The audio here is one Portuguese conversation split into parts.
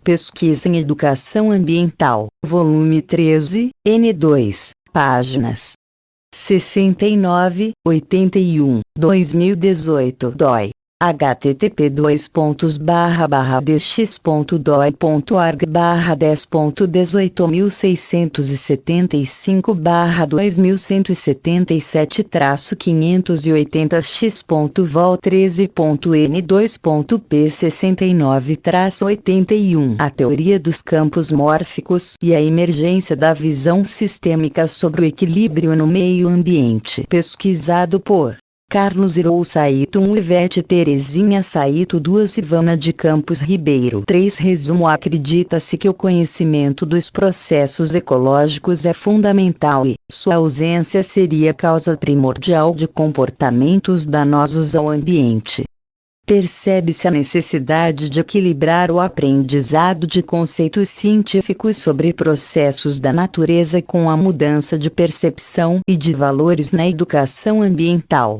Pesquisa em Educação Ambiental, volume 13, N2, páginas 69, 81, 2018, dói. http://10.18.577-521.Vol13.n2.p69-81. A teoria dos campos mórficos e a emergência da visão sistêmica sobre o equilíbrio no meio ambiente. Pesquisado por Carlos Hirou Saito 1 Ivete Terezinha Saito 2 Ivana de Campos Ribeiro 3 Resumo. Acredita-se que o conhecimento dos processos ecológicos é fundamental e sua ausência seria causa primordial de comportamentos danosos ao ambiente. Percebe-se a necessidade de equilibrar o aprendizado de conceitos científicos sobre processos da natureza com a mudança de percepção e de valores na educação ambiental.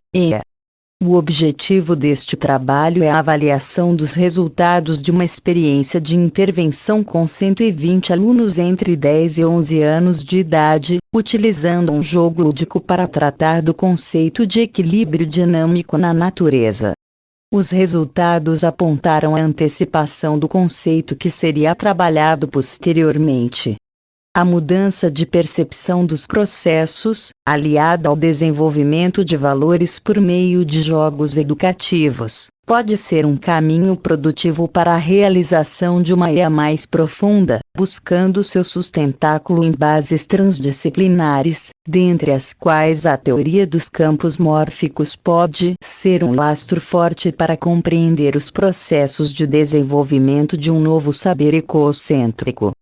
O objetivo deste trabalho é a avaliação dos resultados de uma experiência de intervenção com 120 alunos entre 10 e 11 anos de idade, utilizando um jogo lúdico para tratar do conceito de equilíbrio dinâmico na natureza. Os resultados apontaram a antecipação do conceito que seria trabalhado posteriormente. A mudança de percepção dos processos, aliada ao desenvolvimento de valores por meio de jogos educativos, pode ser um caminho produtivo para a realização de uma IA mais profunda, buscando seu sustentáculo em bases transdisciplinares, dentre as quais a teoria dos campos mórficos pode ser um lastro forte para compreender os processos de desenvolvimento de um novo saber ecocêntrico.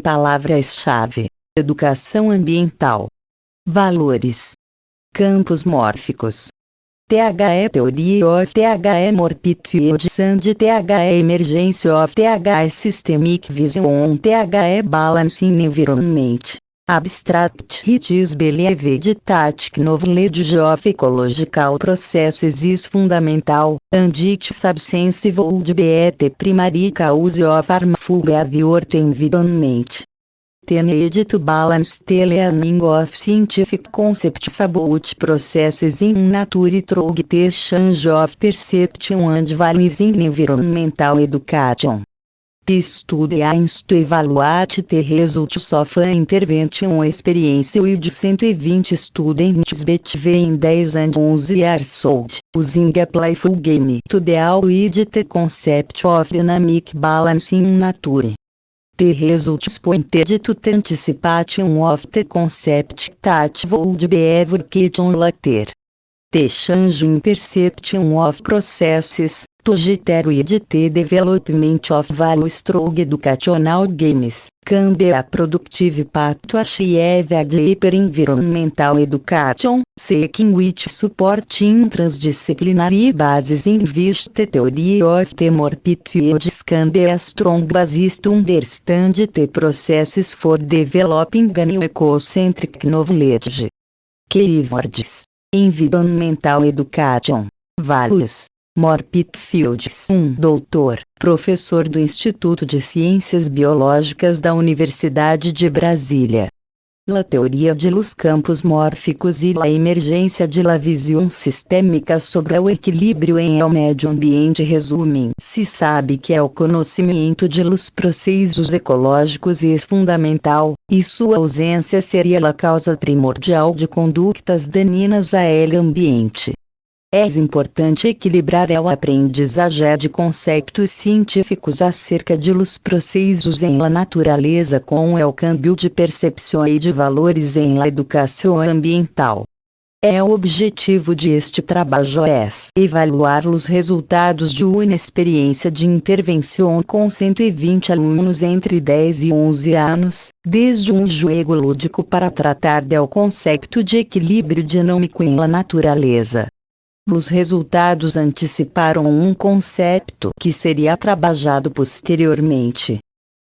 Palavras-chave: educação ambiental, valores, campos mórficos. THE Theory of THE Morphic Fields and THE Emergence of THE Systemic Vision on THE Balancing Environment. Abstract It is believed that knowledge of ecological processes is fundamental, and it substance would be the primary cause of harmful behavior to environment. The need to balance the learning of scientific concepts about processes in nature through the change of perception and values in environmental education. The study aims to evaluate the results of an intervention experience with 120 students between 10 and 11 years old, using a playful game to deal with the concept of dynamic balance in nature. The results pointed to the anticipation of the concept that would be evolved on later. The change in perception of processes, together with the development of values through educational games, can be a productive path to achieve a deeper environmental education, seeking which support in transdisciplinary bases in which the theory of the morphic fields can be a strong basis to understand the processes for developing a new ecocentric knowledge. Keywords: environmental education, values. Morphic Fields 1. Doutor, professor do Instituto de Ciências Biológicas da Universidade de Brasília. La teoria de los campos mórficos e la emergência de la visão sistêmica sobre o equilíbrio em el medio ambiente. Resumem: se sabe que o conhecimento de los processos ecológicos é fundamental, e sua ausência seria a causa primordial de condutas daninhas a el ambiente. É importante equilibrar a aprendizagem de conceitos científicos acerca de los processos em la natureza com o câmbio de percepção e de valores em la educação ambiental. O objetivo de este trabalho é evaluar os resultados de uma experiência de intervenção com 120 alunos entre 10 e 11 anos, desde um jogo lúdico para tratar do conceito de equilíbrio dinâmico em la natureza. Os resultados anteciparam um conceito que seria trabalhado posteriormente.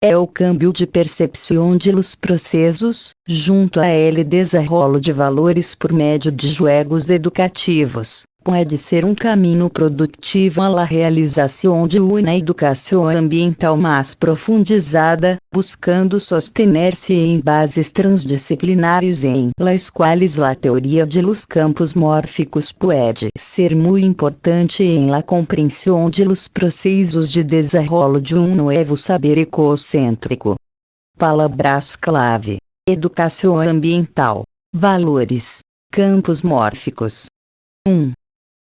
O câmbio de percepção de los processos, junto a ele desenrolo de valores por meio de jogos educativos, pode ser um caminho produtivo à la realização de uma educação ambiental mais profundizada, buscando sostener-se em bases transdisciplinares em las quales la teoria de los campos mórficos pode ser muito importante em la compreensão de los processos de desenvolvimento de um novo saber ecocêntrico. Palavras-clave: educação ambiental, valores, campos mórficos. 1.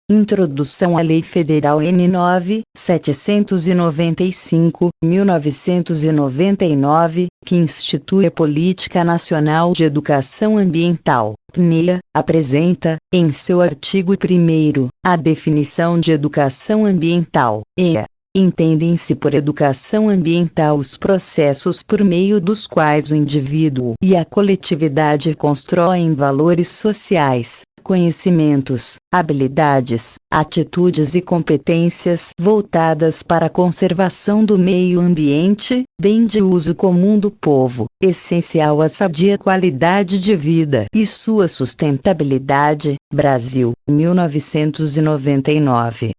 Introdução à Lei Federal N. 9.795, 1999, que institui a Política Nacional de Educação Ambiental, PNEA, apresenta, em seu artigo 1º, a definição de educação ambiental, EA. Entendem-se por educação ambiental os processos por meio dos quais o indivíduo e a coletividade constroem valores sociais, conhecimentos, habilidades, atitudes e competências voltadas para a conservação do meio ambiente, bem de uso comum do povo, essencial à sadia qualidade de vida e sua sustentabilidade. Brasil, 1999.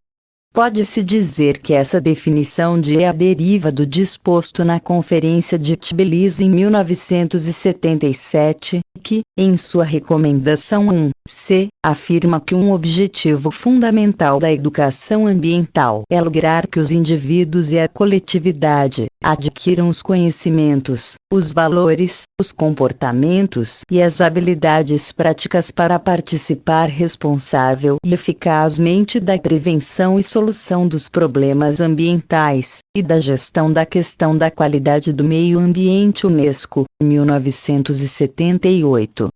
Pode-se dizer que essa definição de EA deriva do disposto na Conferência de Tbilisi em 1977, que, em sua recomendação 1-C, afirma que um objetivo fundamental da educação ambiental é lograr que os indivíduos e a coletividade adquiram os conhecimentos, os valores, os comportamentos e as habilidades práticas para participar responsável e eficazmente da prevenção e solução dos problemas ambientais, e da gestão da questão da qualidade do meio ambiente. UNESCO, 1978.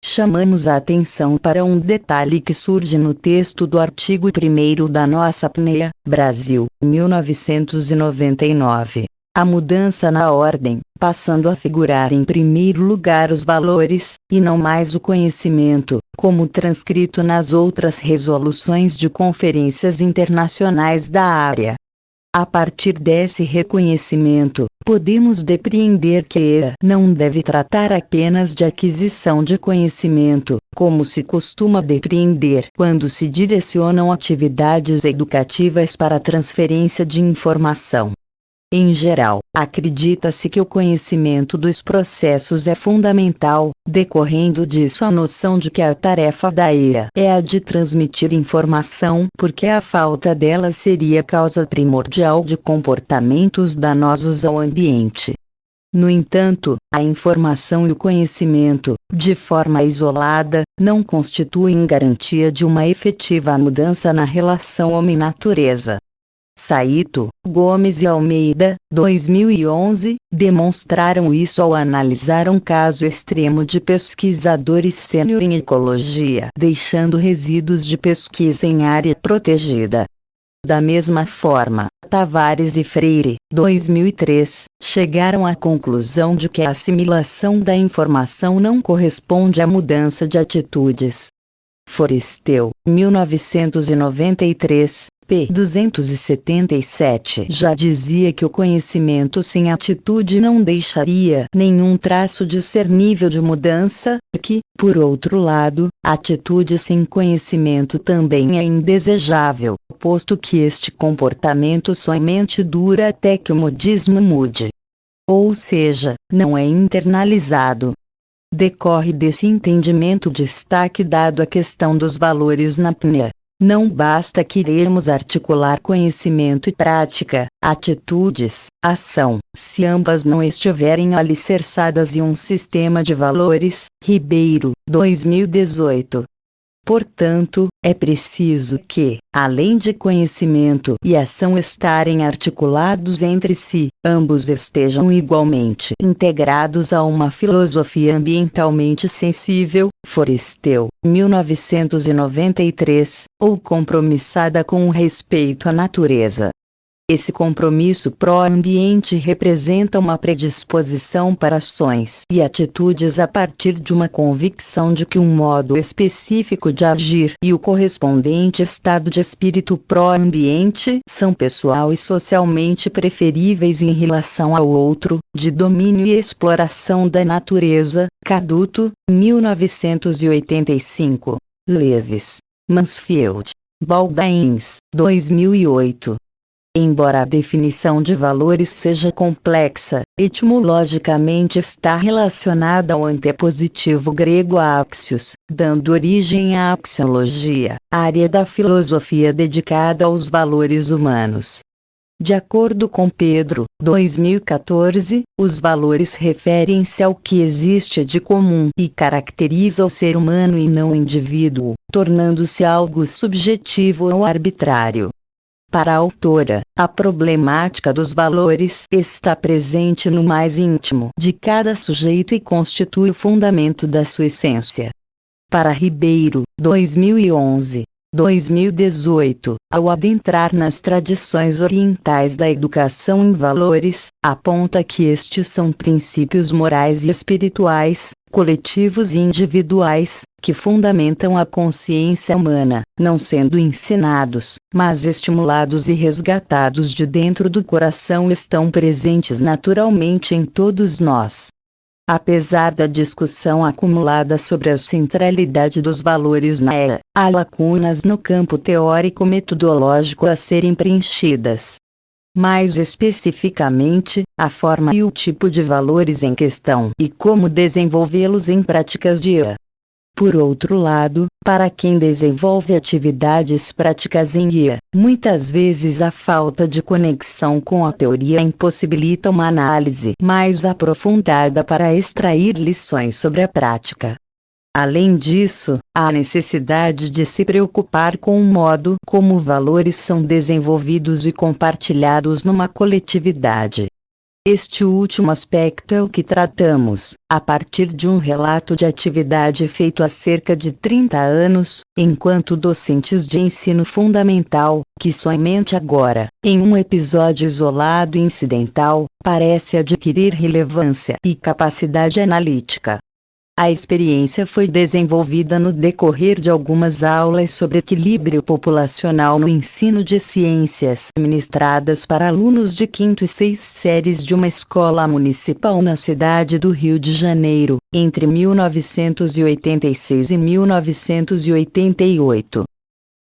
Chamamos a atenção para um detalhe que surge no texto do artigo 1º da nossa PNEA, Brasil, 1999. A mudança na ordem, passando a figurar em primeiro lugar os valores, e não mais o conhecimento, como transcrito nas outras resoluções de conferências internacionais da área. A partir desse reconhecimento, podemos depreender que EA não deve tratar apenas de aquisição de conhecimento, como se costuma depreender quando se direcionam atividades educativas para a transferência de informação. Em geral, acredita-se que o conhecimento dos processos é fundamental, decorrendo disso a noção de que a tarefa da EA é a de transmitir informação, porque a falta dela seria causa primordial de comportamentos danosos ao ambiente. No entanto, a informação e o conhecimento, de forma isolada, não constituem garantia de uma efetiva mudança na relação homem-natureza. Saito, Gomes e Almeida, 2011, demonstraram isso ao analisar um caso extremo de pesquisadores sênior em ecologia, deixando resíduos de pesquisa em área protegida. Da mesma forma, Tavares e Freire, 2003, chegaram à conclusão de que a assimilação da informação não corresponde à mudança de atitudes. Forestell, 1993, p. 277, já dizia que o conhecimento sem atitude não deixaria nenhum traço discernível de mudança, e que, por outro lado, atitude sem conhecimento também é indesejável, posto que este comportamento somente dura até que o modismo mude. Ou seja, não é internalizado. Decorre desse entendimento o destaque dado à questão dos valores na PNEA. Não basta querermos articular conhecimento e prática, atitudes, ação, se ambas não estiverem alicerçadas em um sistema de valores. Ribeiro, 2018. Portanto, é preciso que, além de conhecimento e ação estarem articulados entre si, ambos estejam igualmente integrados a uma filosofia ambientalmente sensível. Forestell, 1993, ou compromissada com o respeito à natureza. Esse compromisso pró-ambiente representa uma predisposição para ações e atitudes a partir de uma convicção de que um modo específico de agir e o correspondente estado de espírito pró-ambiente são pessoal e socialmente preferíveis em relação ao outro, de domínio e exploração da natureza. Caduto, 1985. Lewis, Mansfield. Baldains, 2008. Embora a definição de valores seja complexa, etimologicamente está relacionada ao antepositivo grego axios, dando origem à axiologia, área da filosofia dedicada aos valores humanos. De acordo com Pedro, 2014, os valores referem-se ao que existe de comum e caracteriza o ser humano e não o indivíduo, tornando-se algo subjetivo ou arbitrário. Para a autora, a problemática dos valores está presente no mais íntimo de cada sujeito e constitui o fundamento da sua essência. Para Ribeiro, 2011. 2018, ao adentrar nas tradições orientais da educação em valores, aponta que estes são princípios morais e espirituais, coletivos e individuais, que fundamentam a consciência humana, não sendo ensinados, mas estimulados e resgatados de dentro do coração, estão presentes naturalmente em todos nós. Apesar da discussão acumulada sobre a centralidade dos valores na EA, há lacunas no campo teórico-metodológico a serem preenchidas. Mais especificamente, a forma e o tipo de valores em questão e como desenvolvê-los em práticas de IA. Por outro lado, para quem desenvolve atividades práticas em IA, muitas vezes a falta de conexão com a teoria impossibilita uma análise mais aprofundada para extrair lições sobre a prática. Além disso, há necessidade de se preocupar com o modo como valores são desenvolvidos e compartilhados numa coletividade. Este último aspecto é o que tratamos, a partir de um relato de atividade feito há cerca de 30 anos, enquanto docentes de ensino fundamental, que somente agora, em um episódio isolado e incidental, parece adquirir relevância e capacidade analítica. A experiência foi desenvolvida no decorrer de algumas aulas sobre equilíbrio populacional no ensino de ciências, ministradas para alunos de 5º e 6º séries de uma escola municipal na cidade do Rio de Janeiro, entre 1986 e 1988.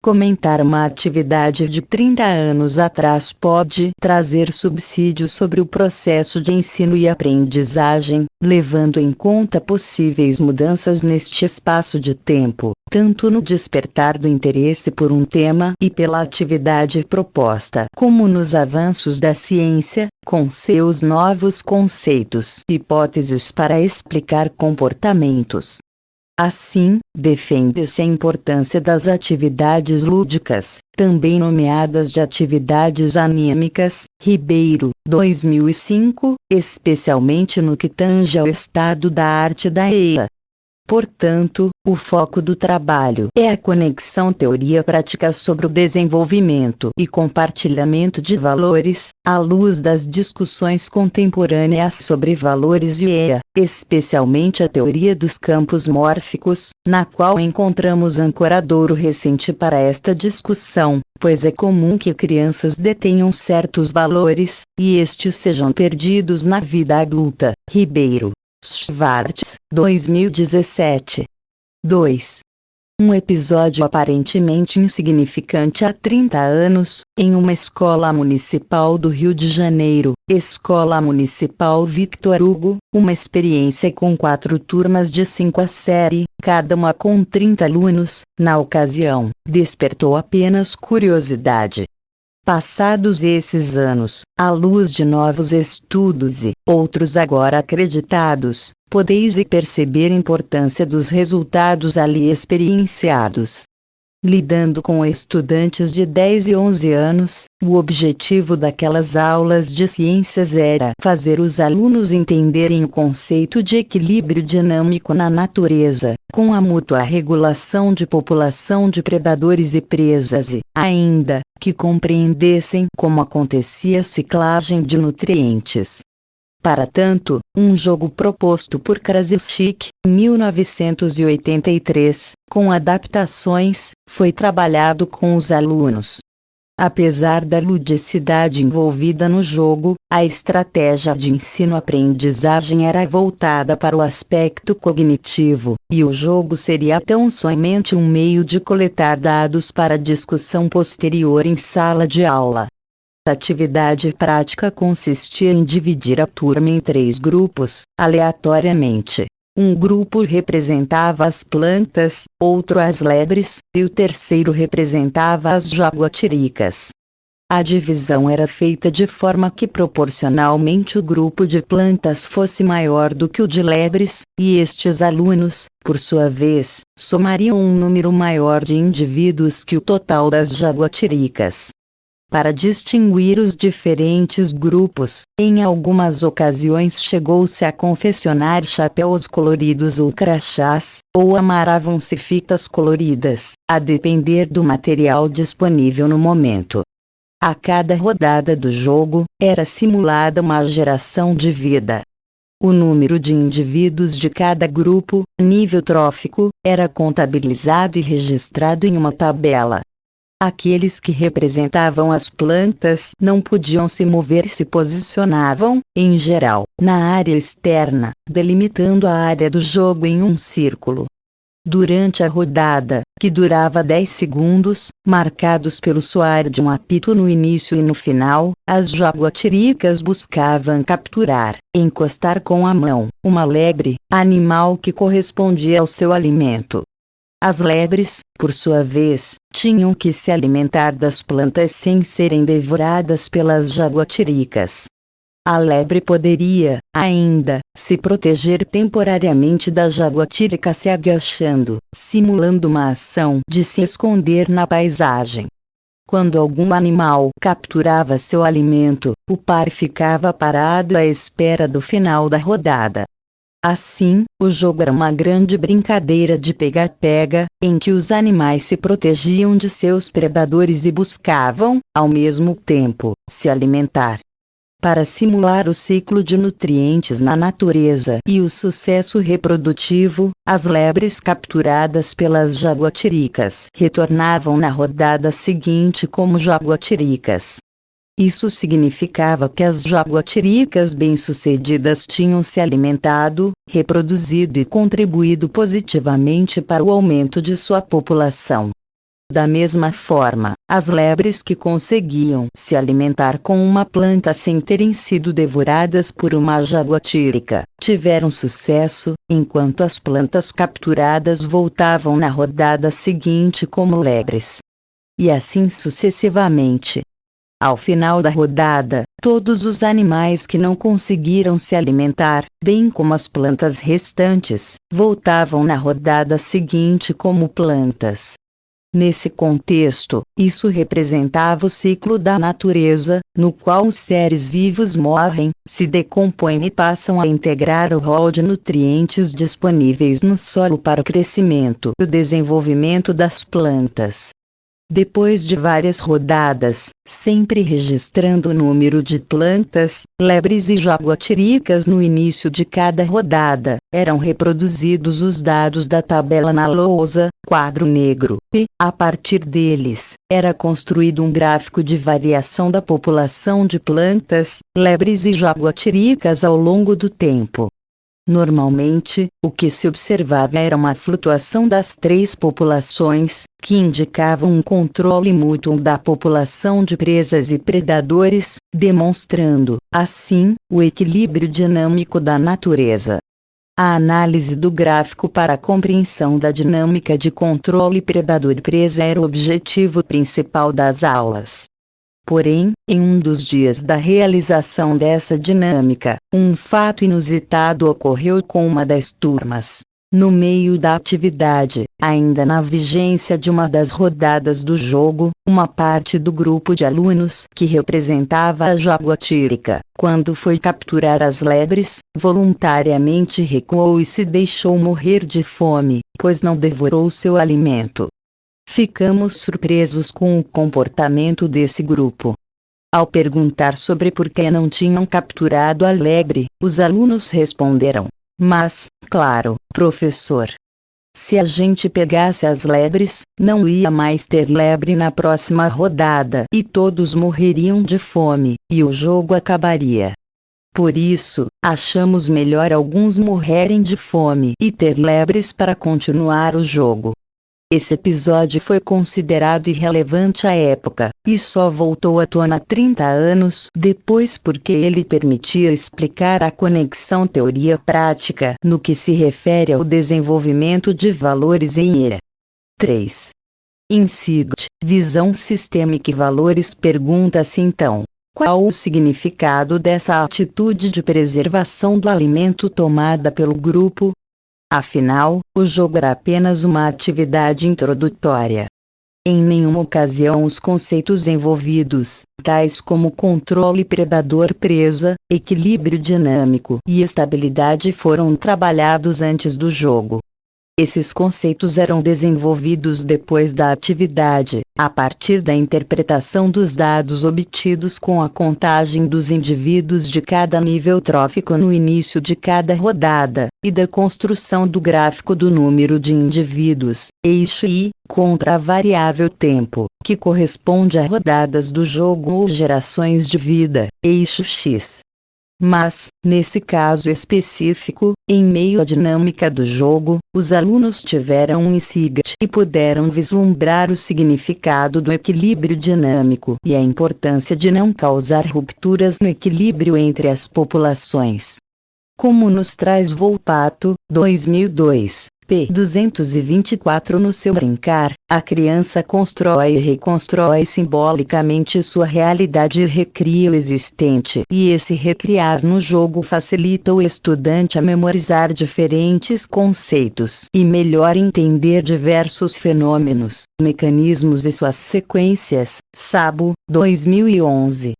Comentar uma atividade de 30 anos atrás pode trazer subsídios sobre o processo de ensino e aprendizagem, levando em conta possíveis mudanças neste espaço de tempo, tanto no despertar do interesse por um tema e pela atividade proposta, como nos avanços da ciência, com seus novos conceitos e hipóteses para explicar comportamentos. Assim, defende-se a importância das atividades lúdicas, também nomeadas de atividades anímicas, Ribeiro, 2005, especialmente no que tange ao estado da arte da EA. Portanto, o foco do trabalho é a conexão teoria-prática sobre o desenvolvimento e compartilhamento de valores, à luz das discussões contemporâneas sobre valores e EA, especialmente a teoria dos campos mórficos, na qual encontramos ancoradouro recente para esta discussão, pois é comum que crianças detenham certos valores, e estes sejam perdidos na vida adulta. Ribeiro. Schwartz, 2017. 2. Um episódio aparentemente insignificante há 30 anos, em uma escola municipal do Rio de Janeiro, Escola Municipal Victor Hugo, uma experiência com 4 turmas de 5 a série, cada uma com 30 alunos, na ocasião, despertou apenas curiosidade. Passados esses anos, à luz de novos estudos e outros agora acreditados, podeis perceber a importância dos resultados ali experienciados. Lidando com estudantes de 10 e 11 anos, o objetivo daquelas aulas de ciências era fazer os alunos entenderem o conceito de equilíbrio dinâmico na natureza, com a mútua regulação de população de predadores e presas e, ainda, que compreendessem como acontecia a ciclagem de nutrientes. Para tanto, um jogo proposto por Krasicek, em 1983, com adaptações, foi trabalhado com os alunos. Apesar da ludicidade envolvida no jogo, a estratégia de ensino-aprendizagem era voltada para o aspecto cognitivo, e o jogo seria tão somente um meio de coletar dados para discussão posterior em sala de aula. A atividade prática consistia em dividir a turma em 3 grupos, aleatoriamente. Um grupo representava as plantas, outro as lebres, e o terceiro representava as jaguatiricas. A divisão era feita de forma que proporcionalmente o grupo de plantas fosse maior do que o de lebres, e estes alunos, por sua vez, somariam um número maior de indivíduos que o total das jaguatiricas. Para distinguir os diferentes grupos, em algumas ocasiões chegou-se a confeccionar chapéus coloridos ou crachás, ou amarravam-se fitas coloridas, a depender do material disponível no momento. A cada rodada do jogo, era simulada uma geração de vida. O número de indivíduos de cada grupo, nível trófico, era contabilizado e registrado em uma tabela. Aqueles que representavam as plantas não podiam se mover e se posicionavam, em geral, na área externa, delimitando a área do jogo em um círculo. Durante a rodada, que durava 10 segundos, marcados pelo soar de um apito no início e no final, as jaguatiricas buscavam capturar, encostar com a mão, uma lebre, animal que correspondia ao seu alimento. As lebres, por sua vez, tinham que se alimentar das plantas sem serem devoradas pelas jaguatiricas. A lebre poderia, ainda, se proteger temporariamente da jaguatirica se agachando, simulando uma ação de se esconder na paisagem. Quando algum animal capturava seu alimento, o par ficava parado à espera do final da rodada. Assim, o jogo era uma grande brincadeira de pega-pega, em que os animais se protegiam de seus predadores e buscavam, ao mesmo tempo, se alimentar. Para simular o ciclo de nutrientes na natureza e o sucesso reprodutivo, as lebres capturadas pelas jaguatiricas retornavam na rodada seguinte como jaguatiricas. Isso significava que as jaguatiricas bem-sucedidas tinham se alimentado, reproduzido e contribuído positivamente para o aumento de sua população. Da mesma forma, as lebres que conseguiam se alimentar com uma planta sem terem sido devoradas por uma jaguatirica, tiveram sucesso, enquanto as plantas capturadas voltavam na rodada seguinte como lebres. E assim sucessivamente. Ao final da rodada, todos os animais que não conseguiram se alimentar, bem como as plantas restantes, voltavam na rodada seguinte como plantas. Nesse contexto, isso representava o ciclo da natureza, no qual os seres vivos morrem, se decompõem e passam a integrar o rol de nutrientes disponíveis no solo para o crescimento e o desenvolvimento das plantas. Depois de várias rodadas, sempre registrando o número de plantas, lebres e jaguatiricas no início de cada rodada, eram reproduzidos os dados da tabela na lousa, quadro negro, e, a partir deles, era construído um gráfico de variação da população de plantas, lebres e jaguatiricas ao longo do tempo. Normalmente, o que se observava era uma flutuação das 3 populações, que indicavam um controle mútuo da população de presas e predadores, demonstrando, assim, o equilíbrio dinâmico da natureza. A análise do gráfico para a compreensão da dinâmica de controle predador-presa era o objetivo principal das aulas. Porém, em um dos dias da realização dessa dinâmica, um fato inusitado ocorreu com uma das turmas. No meio da atividade, ainda na vigência de uma das rodadas do jogo, uma parte do grupo de alunos que representava a jaguatirica, quando foi capturar as lebres, voluntariamente recuou e se deixou morrer de fome, pois não devorou seu alimento. Ficamos surpresos com o comportamento desse grupo. Ao perguntar sobre por que não tinham capturado a lebre, os alunos responderam: "Mas, claro, professor. Se a gente pegasse as lebres, não ia mais ter lebre na próxima rodada e todos morreriam de fome, e o jogo acabaria. Por isso, achamos melhor alguns morrerem de fome e ter lebres para continuar o jogo. Esse episódio foi considerado irrelevante à época, e só voltou à tona 30 anos depois porque ele permitia explicar a conexão teoria-prática no que se refere ao desenvolvimento de valores em IRA. 3. Insight, visão sistêmica e valores. Pergunta-se então, qual o significado dessa atitude de preservação do alimento tomada pelo grupo? Afinal, o jogo era apenas uma atividade introdutória. Em nenhuma ocasião os conceitos envolvidos, tais como controle predador-presa, equilíbrio dinâmico e estabilidade foram trabalhados antes do jogo. Esses conceitos eram desenvolvidos depois da atividade, a partir da interpretação dos dados obtidos com a contagem dos indivíduos de cada nível trófico no início de cada rodada, e da construção do gráfico do número de indivíduos, eixo I, contra a variável tempo, que corresponde a rodadas do jogo ou gerações de vida, eixo X. Mas, nesse caso específico, em meio à dinâmica do jogo, os alunos tiveram um insight e puderam vislumbrar o significado do equilíbrio dinâmico e a importância de não causar rupturas no equilíbrio entre as populações. Como nos traz Volpato, 2002. p. 224 no seu Brincar, a criança constrói e reconstrói simbolicamente sua realidade e recria o existente. E esse recriar no jogo facilita o estudante a memorizar diferentes conceitos e melhor entender diversos fenômenos, mecanismos e suas sequências. Szabo, 2011.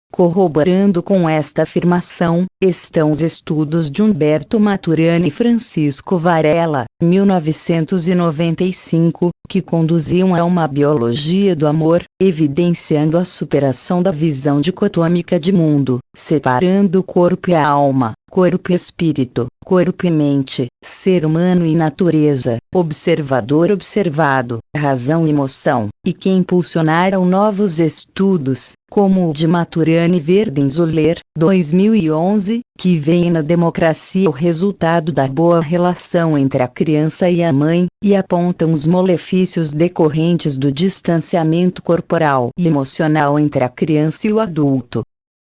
Corroborando com esta afirmação, estão os estudos de Humberto Maturana e Francisco Varela, 1995, que conduziam a uma biologia do amor, evidenciando a superação da visão dicotômica de mundo, separando o corpo e a alma, corpo e espírito, corpo e mente, ser humano e natureza, observador observado, razão e emoção, e que impulsionaram novos estudos, como o de Maturana e Werdenzoller, 2011, que veem na democracia o resultado da boa relação entre a criança e a mãe, e apontam os malefícios decorrentes do distanciamento corporal e emocional entre a criança e o adulto.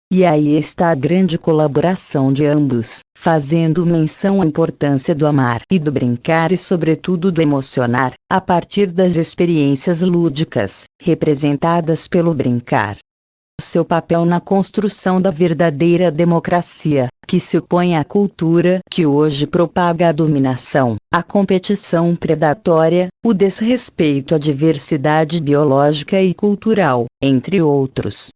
E aí está a grande colaboração de ambos, fazendo menção à importância do amar e do brincar e sobretudo do emocionar, a partir das experiências lúdicas, representadas pelo brincar. Seu papel na construção da verdadeira democracia, que se opõe à cultura que hoje propaga a dominação, a competição predatória, o desrespeito à diversidade biológica e cultural, entre outros.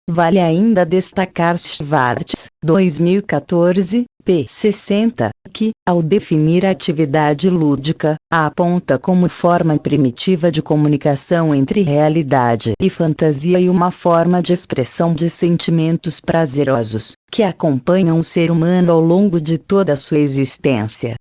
Vale ainda destacar Schwartz, 2014, p. 60, que, ao definir a atividade lúdica, a aponta como forma primitiva de comunicação entre realidade e fantasia e uma forma de expressão de sentimentos prazerosos, que acompanham o ser humano ao longo de toda a sua existência.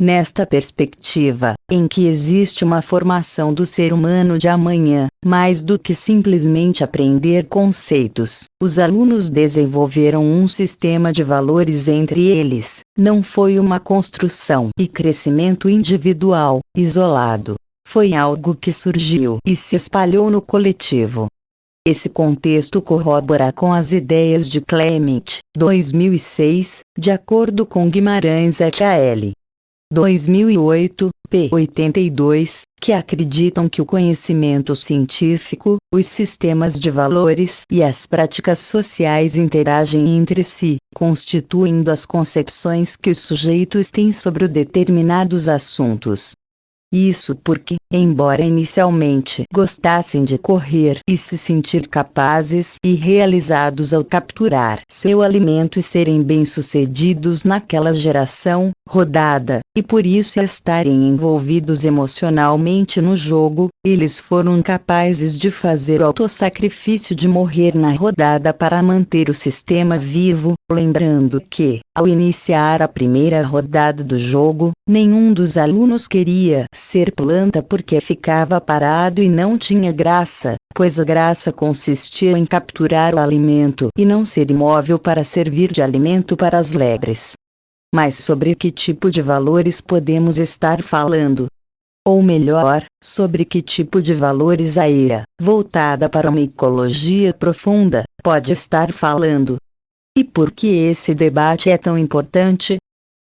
Nesta perspectiva, em que existe uma formação do ser humano de amanhã, mais do que simplesmente aprender conceitos, os alunos desenvolveram um sistema de valores entre eles, não foi uma construção e crescimento individual, isolado. Foi algo que surgiu e se espalhou no coletivo. Esse contexto corrobora com as ideias de Clement, 2006, de acordo com Guimarães et al. 2008, p. 82, que acreditam que o conhecimento científico, os sistemas de valores e as práticas sociais interagem entre si, constituindo as concepções que os sujeitos têm sobre determinados assuntos. Isso porque, embora inicialmente gostassem de correr e se sentir capazes e realizados ao capturar seu alimento e serem bem-sucedidos naquela geração rodada, e por isso estarem envolvidos emocionalmente no jogo, eles foram capazes de fazer o autossacrifício de morrer na rodada para manter o sistema vivo, lembrando que, ao iniciar a primeira rodada do jogo, nenhum dos alunos queria ser planta porque ficava parado e não tinha graça, pois a graça consistia em capturar o alimento e não ser imóvel para servir de alimento para as lebres. Mas sobre que tipo de valores podemos estar falando? Ou melhor, sobre que tipo de valores a IA, voltada para uma ecologia profunda, pode estar falando? E por que esse debate é tão importante?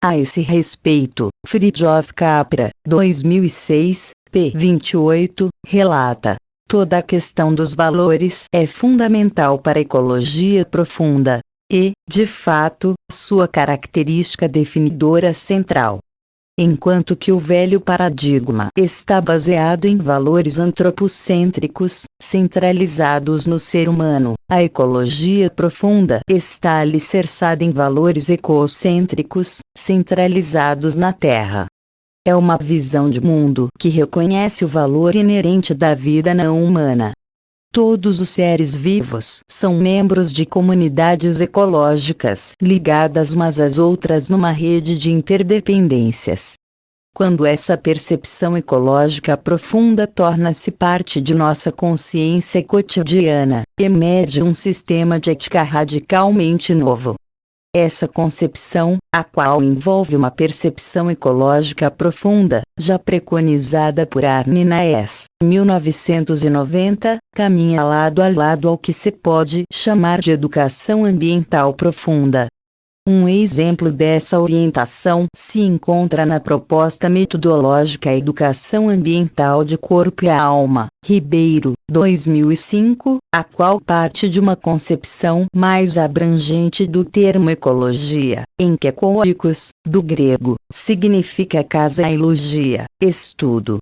A esse respeito, Fritjof Capra, 2006, p. 28, relata: toda a questão dos valores é fundamental para a ecologia profunda, e, de fato, sua característica definidora central. Enquanto que o velho paradigma está baseado em valores antropocêntricos, centralizados no ser humano, a ecologia profunda está alicerçada em valores ecocêntricos, centralizados na Terra. É uma visão de mundo que reconhece o valor inerente da vida não humana. Todos os seres vivos são membros de comunidades ecológicas ligadas umas às outras numa rede de interdependências. Quando essa percepção ecológica profunda torna-se parte de nossa consciência cotidiana, emerge um sistema de ética radicalmente novo. Essa concepção, a qual envolve uma percepção ecológica profunda, já preconizada por Arne Naess, 1990, caminha lado a lado ao que se pode chamar de educação ambiental profunda. Um exemplo dessa orientação se encontra na proposta metodológica Educação Ambiental de Corpo e Alma, Ribeiro, 2005, a qual parte de uma concepção mais abrangente do termo ecologia, em que ecoikos, do grego, significa casa e logia, estudo.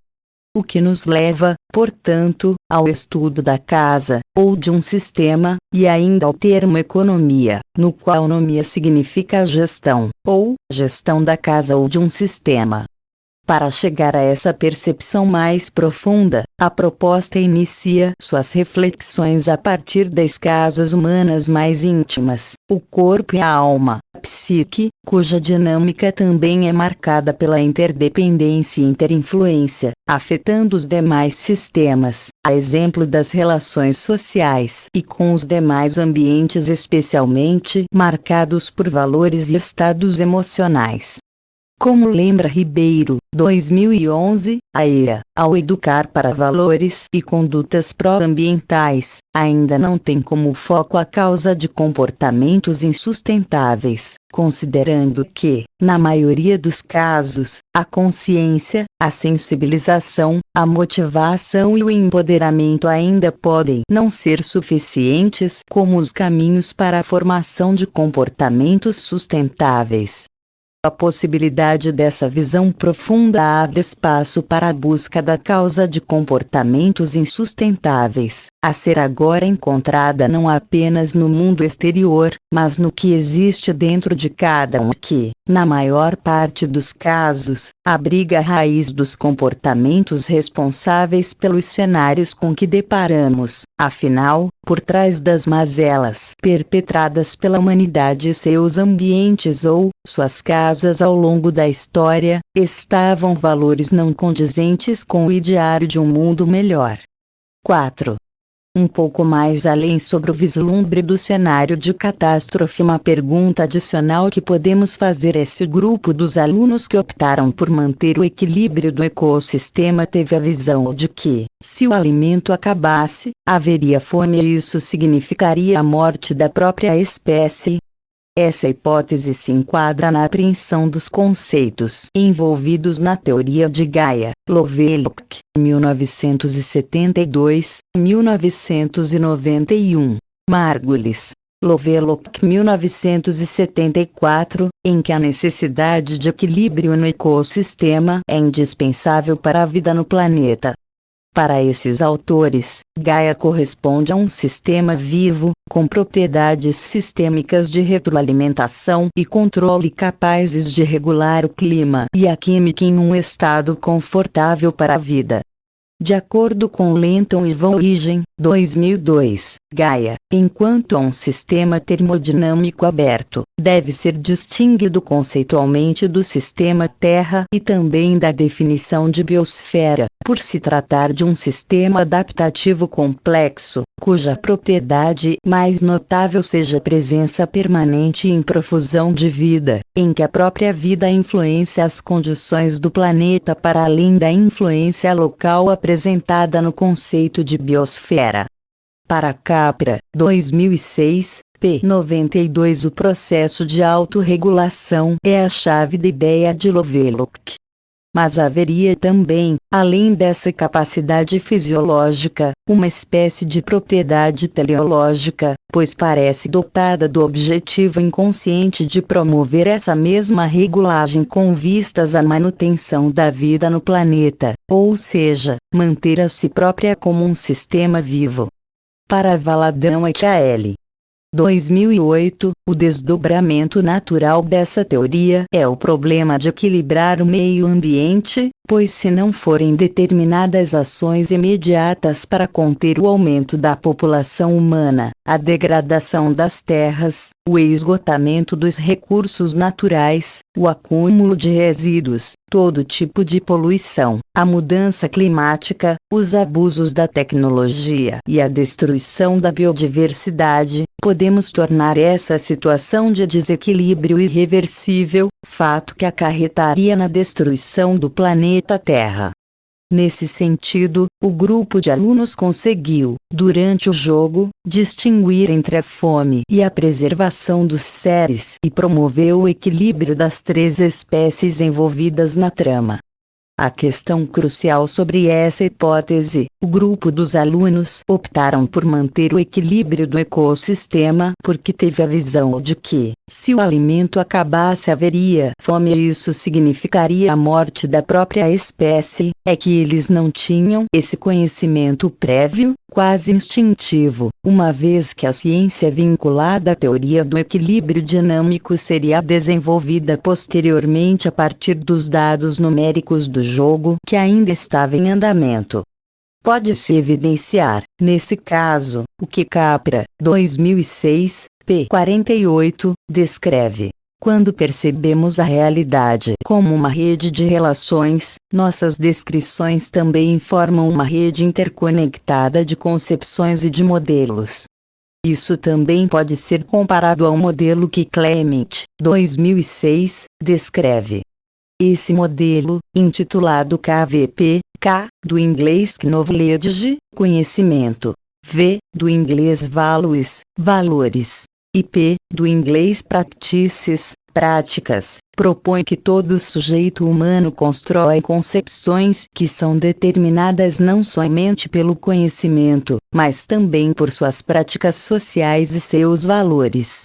O que nos leva, portanto, ao estudo da casa, ou de um sistema, e ainda ao termo economia, no qual nomia significa a gestão, ou gestão da casa ou de um sistema. Para chegar a essa percepção mais profunda, a proposta inicia suas reflexões a partir das casas humanas mais íntimas, o corpo e a alma, a psique, cuja dinâmica também é marcada pela interdependência e interinfluência, afetando os demais sistemas, a exemplo das relações sociais e com os demais ambientes especialmente marcados por valores e estados emocionais. Como lembra Ribeiro, 2011, a EA, ao educar para valores e condutas pró-ambientais, ainda não tem como foco a causa de comportamentos insustentáveis, considerando que, na maioria dos casos, a consciência, a sensibilização, a motivação e o empoderamento ainda podem não ser suficientes como os caminhos para a formação de comportamentos sustentáveis. A possibilidade dessa visão profunda abre espaço para a busca da causa de comportamentos insustentáveis, a ser agora encontrada não apenas no mundo exterior, mas no que existe dentro de cada um que, na maior parte dos casos, abriga a raiz dos comportamentos responsáveis pelos cenários com que deparamos. Afinal, por trás das mazelas perpetradas pela humanidade e seus ambientes ou suas casas ao longo da história, estavam valores não condizentes com o ideário de um mundo melhor. 4. Um pouco mais além sobre o vislumbre do cenário de catástrofe, uma pergunta adicional que podemos fazer é se o grupo dos alunos que optaram por manter o equilíbrio do ecossistema teve a visão de que, se o alimento acabasse, haveria fome e isso significaria a morte da própria espécie. Essa hipótese se enquadra na apreensão dos conceitos envolvidos na teoria de Gaia, Lovelock, 1972, 1991. Margulis, Lovelock 1974, em que a necessidade de equilíbrio no ecossistema é indispensável para a vida no planeta. Para esses autores, Gaia corresponde a um sistema vivo, com propriedades sistêmicas de retroalimentação e controle capazes de regular o clima e a química em um estado confortável para a vida. De acordo com Lenton e Van Huygen, 2002, Gaia, enquanto um sistema termodinâmico aberto, deve ser distinguido conceitualmente do sistema Terra e também da definição de biosfera, por se tratar de um sistema adaptativo complexo, cuja propriedade mais notável seja a presença permanente em profusão de vida, em que a própria vida influencia as condições do planeta para além da influência local apresentada no conceito de biosfera. Para Capra, 2006, p. 92. O processo de autorregulação é a chave da ideia de Lovelock. Mas haveria também, além dessa capacidade fisiológica, uma espécie de propriedade teleológica, pois parece dotada do objetivo inconsciente de promover essa mesma regulagem com vistas à manutenção da vida no planeta, ou seja, manter a si própria como um sistema vivo. Para Valadão et al. 2008, o desdobramento natural dessa teoria é o problema de equilibrar o meio ambiente, pois se não forem determinadas ações imediatas para conter o aumento da população humana, a degradação das terras, o esgotamento dos recursos naturais, o acúmulo de resíduos, todo tipo de poluição, a mudança climática, os abusos da tecnologia e a destruição da biodiversidade, podemos tornar essa situação de desequilíbrio irreversível, fato que acarretaria na destruição do planeta Terra. Nesse sentido, o grupo de alunos conseguiu, durante o jogo, distinguir entre a fome e a preservação dos seres e promoveu o equilíbrio das três espécies envolvidas na trama. A questão crucial sobre essa hipótese, o grupo dos alunos optaram por manter o equilíbrio do ecossistema porque teve a visão de que, se o alimento acabasse haveria fome e isso significaria a morte da própria espécie, é que eles não tinham esse conhecimento prévio, quase instintivo, uma vez que a ciência vinculada à teoria do equilíbrio dinâmico seria desenvolvida posteriormente a partir dos dados numéricos do jogo que ainda estava em andamento. Pode-se evidenciar, nesse caso, o que Capra, 2006, p. 48, descreve. Quando percebemos a realidade como uma rede de relações, nossas descrições também formam uma rede interconectada de concepções e de modelos. Isso também pode ser comparado ao modelo que Clement, 2006, descreve. Esse modelo, intitulado KVP, K, do inglês Knowledge, conhecimento, V, do inglês Values, valores, e P, do inglês Practices, práticas, propõe que todo sujeito humano constrói concepções que são determinadas não somente pelo conhecimento, mas também por suas práticas sociais e seus valores.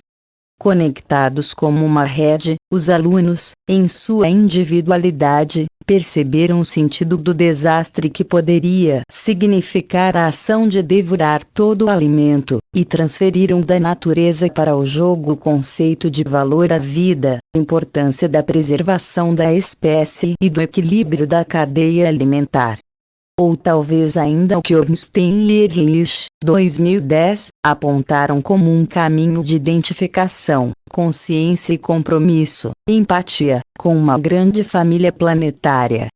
Conectados como uma rede, os alunos, em sua individualidade, perceberam o sentido do desastre que poderia significar a ação de devorar todo o alimento, e transferiram da natureza para o jogo o conceito de valor à vida, a importância da preservação da espécie e do equilíbrio da cadeia alimentar. Ou talvez ainda o que Ornstein e Ehrlich, 2010, apontaram como um caminho de identificação, consciência e compromisso, empatia, com uma grande família planetária.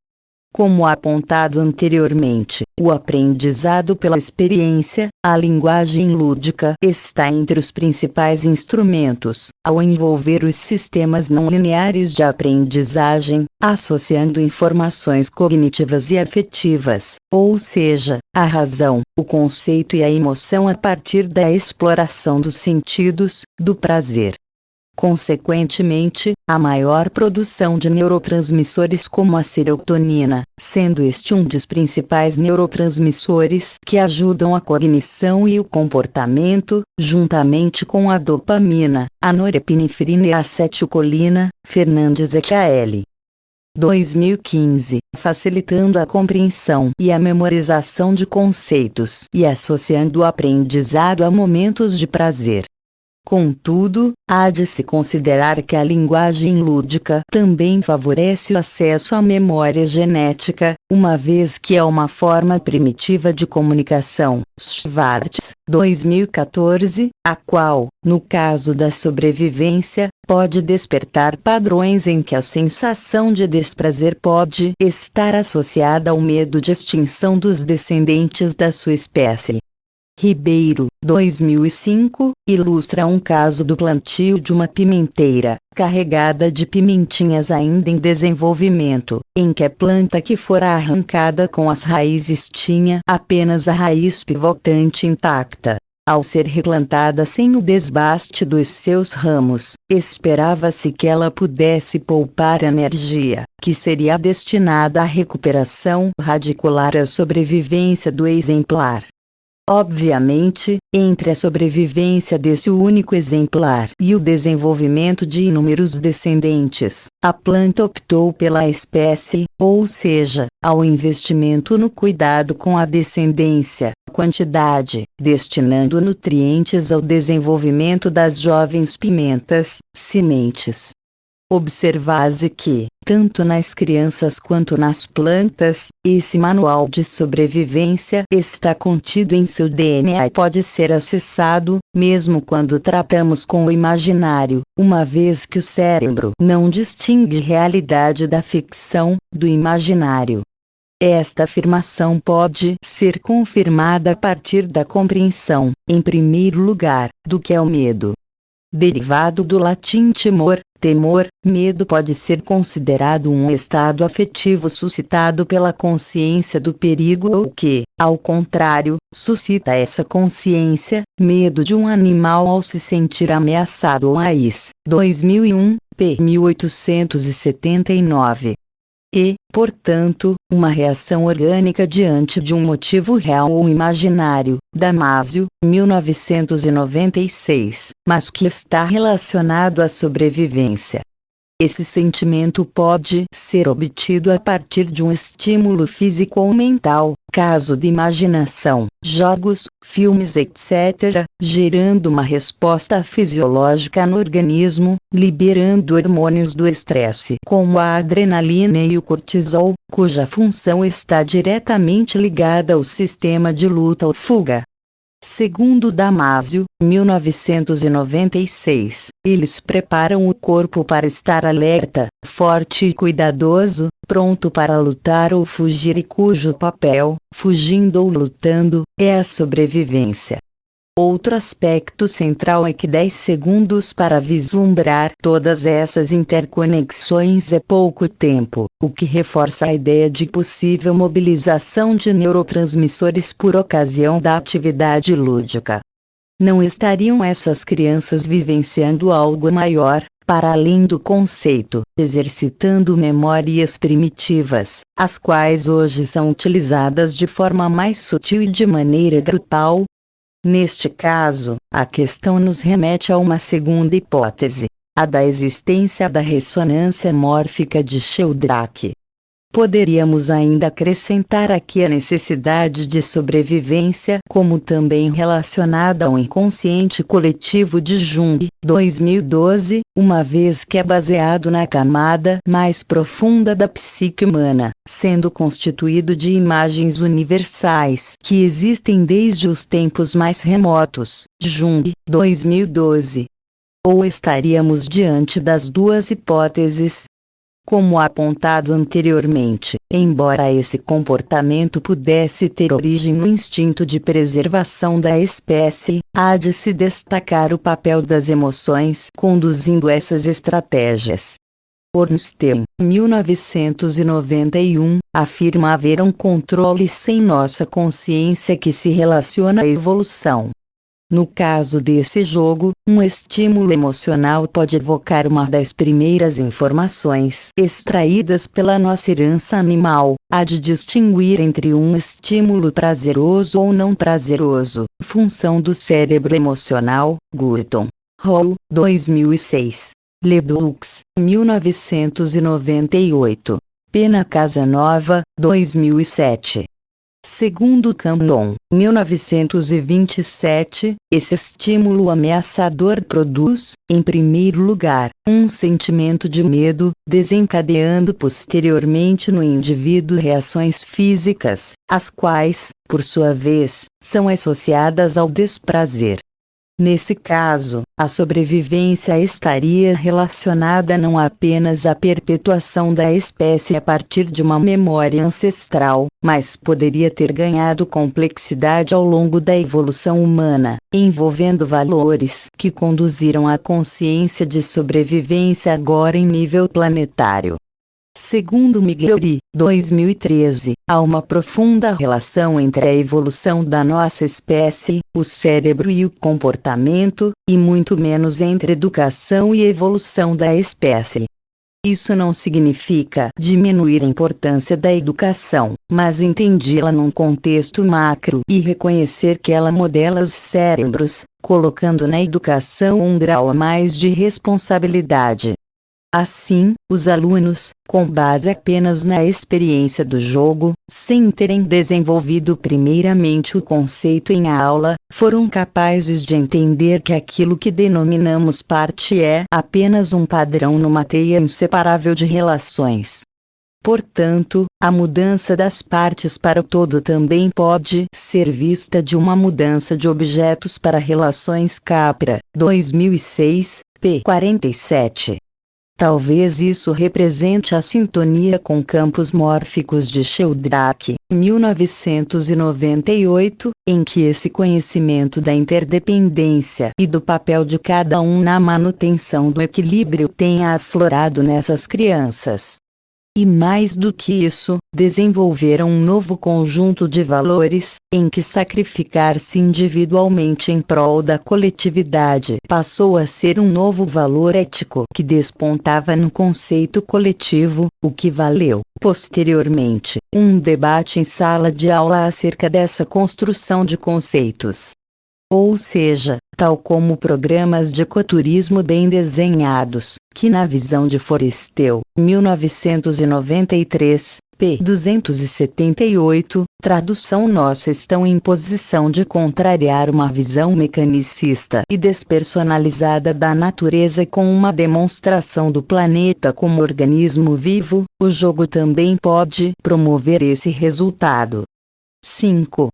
Como apontado anteriormente, o aprendizado pela experiência, a linguagem lúdica está entre os principais instrumentos, ao envolver os sistemas não lineares de aprendizagem, associando informações cognitivas e afetivas, ou seja, a razão, o conceito e a emoção a partir da exploração dos sentidos, do prazer. Consequentemente, a maior produção de neurotransmissores como a serotonina, sendo este um dos principais neurotransmissores que ajudam a cognição e o comportamento, juntamente com a dopamina, a norepinefrina e a acetilcolina, Fernandes et al. 2015, facilitando a compreensão e a memorização de conceitos e associando o aprendizado a momentos de prazer. Contudo, há de se considerar que a linguagem lúdica também favorece o acesso à memória genética, uma vez que é uma forma primitiva de comunicação. Schwartz, 2014, a qual, no caso da sobrevivência, pode despertar padrões em que a sensação de desprazer pode estar associada ao medo de extinção dos descendentes da sua espécie. Ribeiro, 2005, ilustra um caso do plantio de uma pimenteira, carregada de pimentinhas ainda em desenvolvimento, em que a planta que fora arrancada com as raízes tinha apenas a raiz pivotante intacta. Ao ser replantada sem o desbaste dos seus ramos, esperava-se que ela pudesse poupar energia, que seria destinada à recuperação radicular e à sobrevivência do exemplar. Obviamente, entre a sobrevivência desse único exemplar e o desenvolvimento de inúmeros descendentes, a planta optou pela espécie, ou seja, ao investimento no cuidado com a descendência, quantidade, destinando nutrientes ao desenvolvimento das jovens pimentas, sementes. Observa-se que, tanto nas crianças quanto nas plantas, esse manual de sobrevivência está contido em seu DNA e pode ser acessado, mesmo quando tratamos com o imaginário, uma vez que o cérebro não distingue realidade da ficção, do imaginário. Esta afirmação pode ser confirmada a partir da compreensão, em primeiro lugar, do que é o medo. Derivado do latim timor, temor, medo pode ser considerado um estado afetivo suscitado pela consciência do perigo ou que, ao contrário, suscita essa consciência, medo de um animal ao se sentir ameaçado ou raiz. 2001, p. 1879. E, portanto, uma reação orgânica diante de um motivo real ou imaginário, Damasio, 1996, mas que está relacionado à sobrevivência. Esse sentimento pode ser obtido a partir de um estímulo físico ou mental, caso de imaginação, jogos, filmes etc., gerando uma resposta fisiológica no organismo, liberando hormônios do estresse como a adrenalina e o cortisol, cuja função está diretamente ligada ao sistema de luta ou fuga. Segundo Damasio, 1996, eles preparam o corpo para estar alerta, forte e cuidadoso, pronto para lutar ou fugir e cujo papel, fugindo ou lutando, é a sobrevivência. Outro aspecto central é que 10 segundos para vislumbrar todas essas interconexões é pouco tempo, o que reforça a ideia de possível mobilização de neurotransmissores por ocasião da atividade lúdica. Não estariam essas crianças vivenciando algo maior, para além do conceito, exercitando memórias primitivas, as quais hoje são utilizadas de forma mais sutil e de maneira grupal? Neste caso, a questão nos remete a uma segunda hipótese, a da existência da ressonância mórfica de Sheldrake. Poderíamos ainda acrescentar aqui a necessidade de sobrevivência como também relacionada ao inconsciente coletivo de Jung, 2012, uma vez que é baseado na camada mais profunda da psique humana, sendo constituído de imagens universais que existem desde os tempos mais remotos, Jung, 2012. Ou estaríamos diante das duas hipóteses? Como apontado anteriormente, embora esse comportamento pudesse ter origem no instinto de preservação da espécie, há de se destacar o papel das emoções conduzindo essas estratégias. Ornstein, 1991, afirma haver um controle sem nossa consciência que se relaciona à evolução. No caso desse jogo, um estímulo emocional pode evocar uma das primeiras informações extraídas pela nossa herança animal, a de distinguir entre um estímulo prazeroso ou não prazeroso, função do cérebro emocional. Gutton, Hall, 2006. Ledoux, 1998. Pena Casanova, 2007. Segundo Camblon, 1927, esse estímulo ameaçador produz, em primeiro lugar, um sentimento de medo, desencadeando posteriormente no indivíduo reações físicas, as quais, por sua vez, são associadas ao desprazer. Nesse caso, a sobrevivência estaria relacionada não apenas à perpetuação da espécie a partir de uma memória ancestral, mas poderia ter ganhado complexidade ao longo da evolução humana, envolvendo valores que conduziram à consciência de sobrevivência agora em nível planetário. Segundo Migliori, 2013, há uma profunda relação entre a evolução da nossa espécie, o cérebro e o comportamento, e muito menos entre educação e evolução da espécie. Isso não significa diminuir a importância da educação, mas entendê-la num contexto macro e reconhecer que ela modela os cérebros, colocando na educação um grau a mais de responsabilidade. Assim, os alunos, com base apenas na experiência do jogo, sem terem desenvolvido primeiramente o conceito em aula, foram capazes de entender que aquilo que denominamos parte é apenas um padrão numa teia inseparável de relações. Portanto, a mudança das partes para o todo também pode ser vista de uma mudança de objetos para relações. Capra, 2006, p. 47. Talvez isso represente a sintonia com campos mórficos de Sheldrake, 1998, em que esse conhecimento da interdependência e do papel de cada um na manutenção do equilíbrio tenha aflorado nessas crianças. E mais do que isso, desenvolveram um novo conjunto de valores, em que sacrificar-se individualmente em prol da coletividade passou a ser um novo valor ético que despontava no conceito coletivo, o que valeu, posteriormente, um debate em sala de aula acerca dessa construção de conceitos. Ou seja, tal como programas de ecoturismo bem desenhados, que na visão de Forrestel, 1993, p. 278, tradução nossa estão em posição de contrariar uma visão mecanicista e despersonalizada da natureza com uma demonstração do planeta como organismo vivo, o jogo também pode promover esse resultado. 5.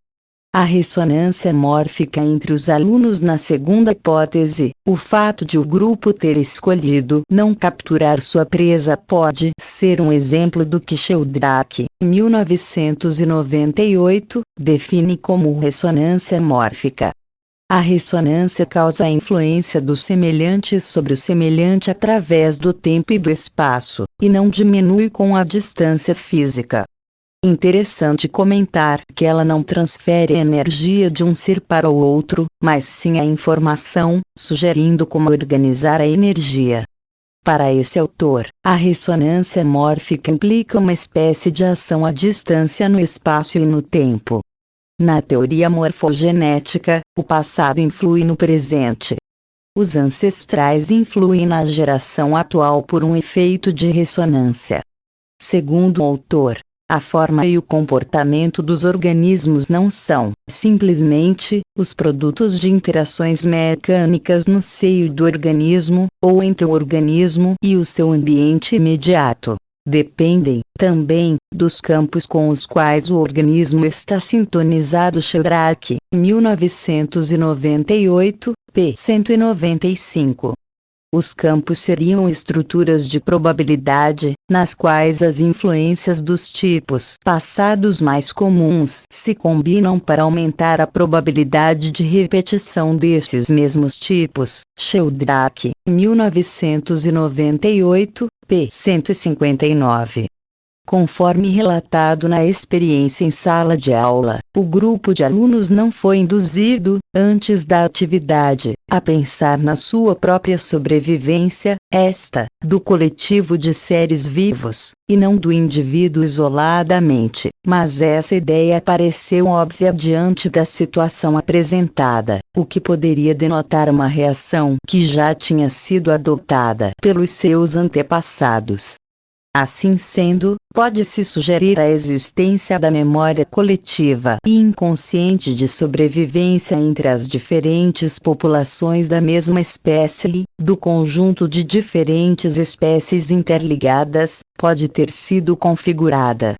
A ressonância mórfica entre os alunos. Na segunda hipótese, o fato de o grupo ter escolhido não capturar sua presa pode ser um exemplo do que Sheldrake, 1998, define como ressonância mórfica. A ressonância causa a influência dos semelhantes sobre o semelhante através do tempo e do espaço, e não diminui com a distância física. Interessante comentar que ela não transfere a energia de um ser para o outro, mas sim a informação, sugerindo como organizar a energia. Para esse autor, a ressonância mórfica implica uma espécie de ação à distância no espaço e no tempo. Na teoria morfogenética, o passado influi no presente. Os ancestrais influem na geração atual por um efeito de ressonância. Segundo o autor, a forma e o comportamento dos organismos não são, simplesmente, os produtos de interações mecânicas no seio do organismo, ou entre o organismo e o seu ambiente imediato. Dependem, também, dos campos com os quais o organismo está sintonizado. Sheldrake, 1998, p. 195. Os campos seriam estruturas de probabilidade, nas quais as influências dos tipos passados mais comuns se combinam para aumentar a probabilidade de repetição desses mesmos tipos. Sheldrake, 1998, p. 159. Conforme relatado na experiência em sala de aula, o grupo de alunos não foi induzido, antes da atividade, a pensar na sua própria sobrevivência, do coletivo de seres vivos, e não do indivíduo isoladamente, mas essa ideia pareceu óbvia diante da situação apresentada, o que poderia denotar uma reação que já tinha sido adotada pelos seus antepassados. Assim sendo, pode-se sugerir a existência da memória coletiva e inconsciente de sobrevivência entre as diferentes populações da mesma espécie, do conjunto de diferentes espécies interligadas, pode ter sido configurada.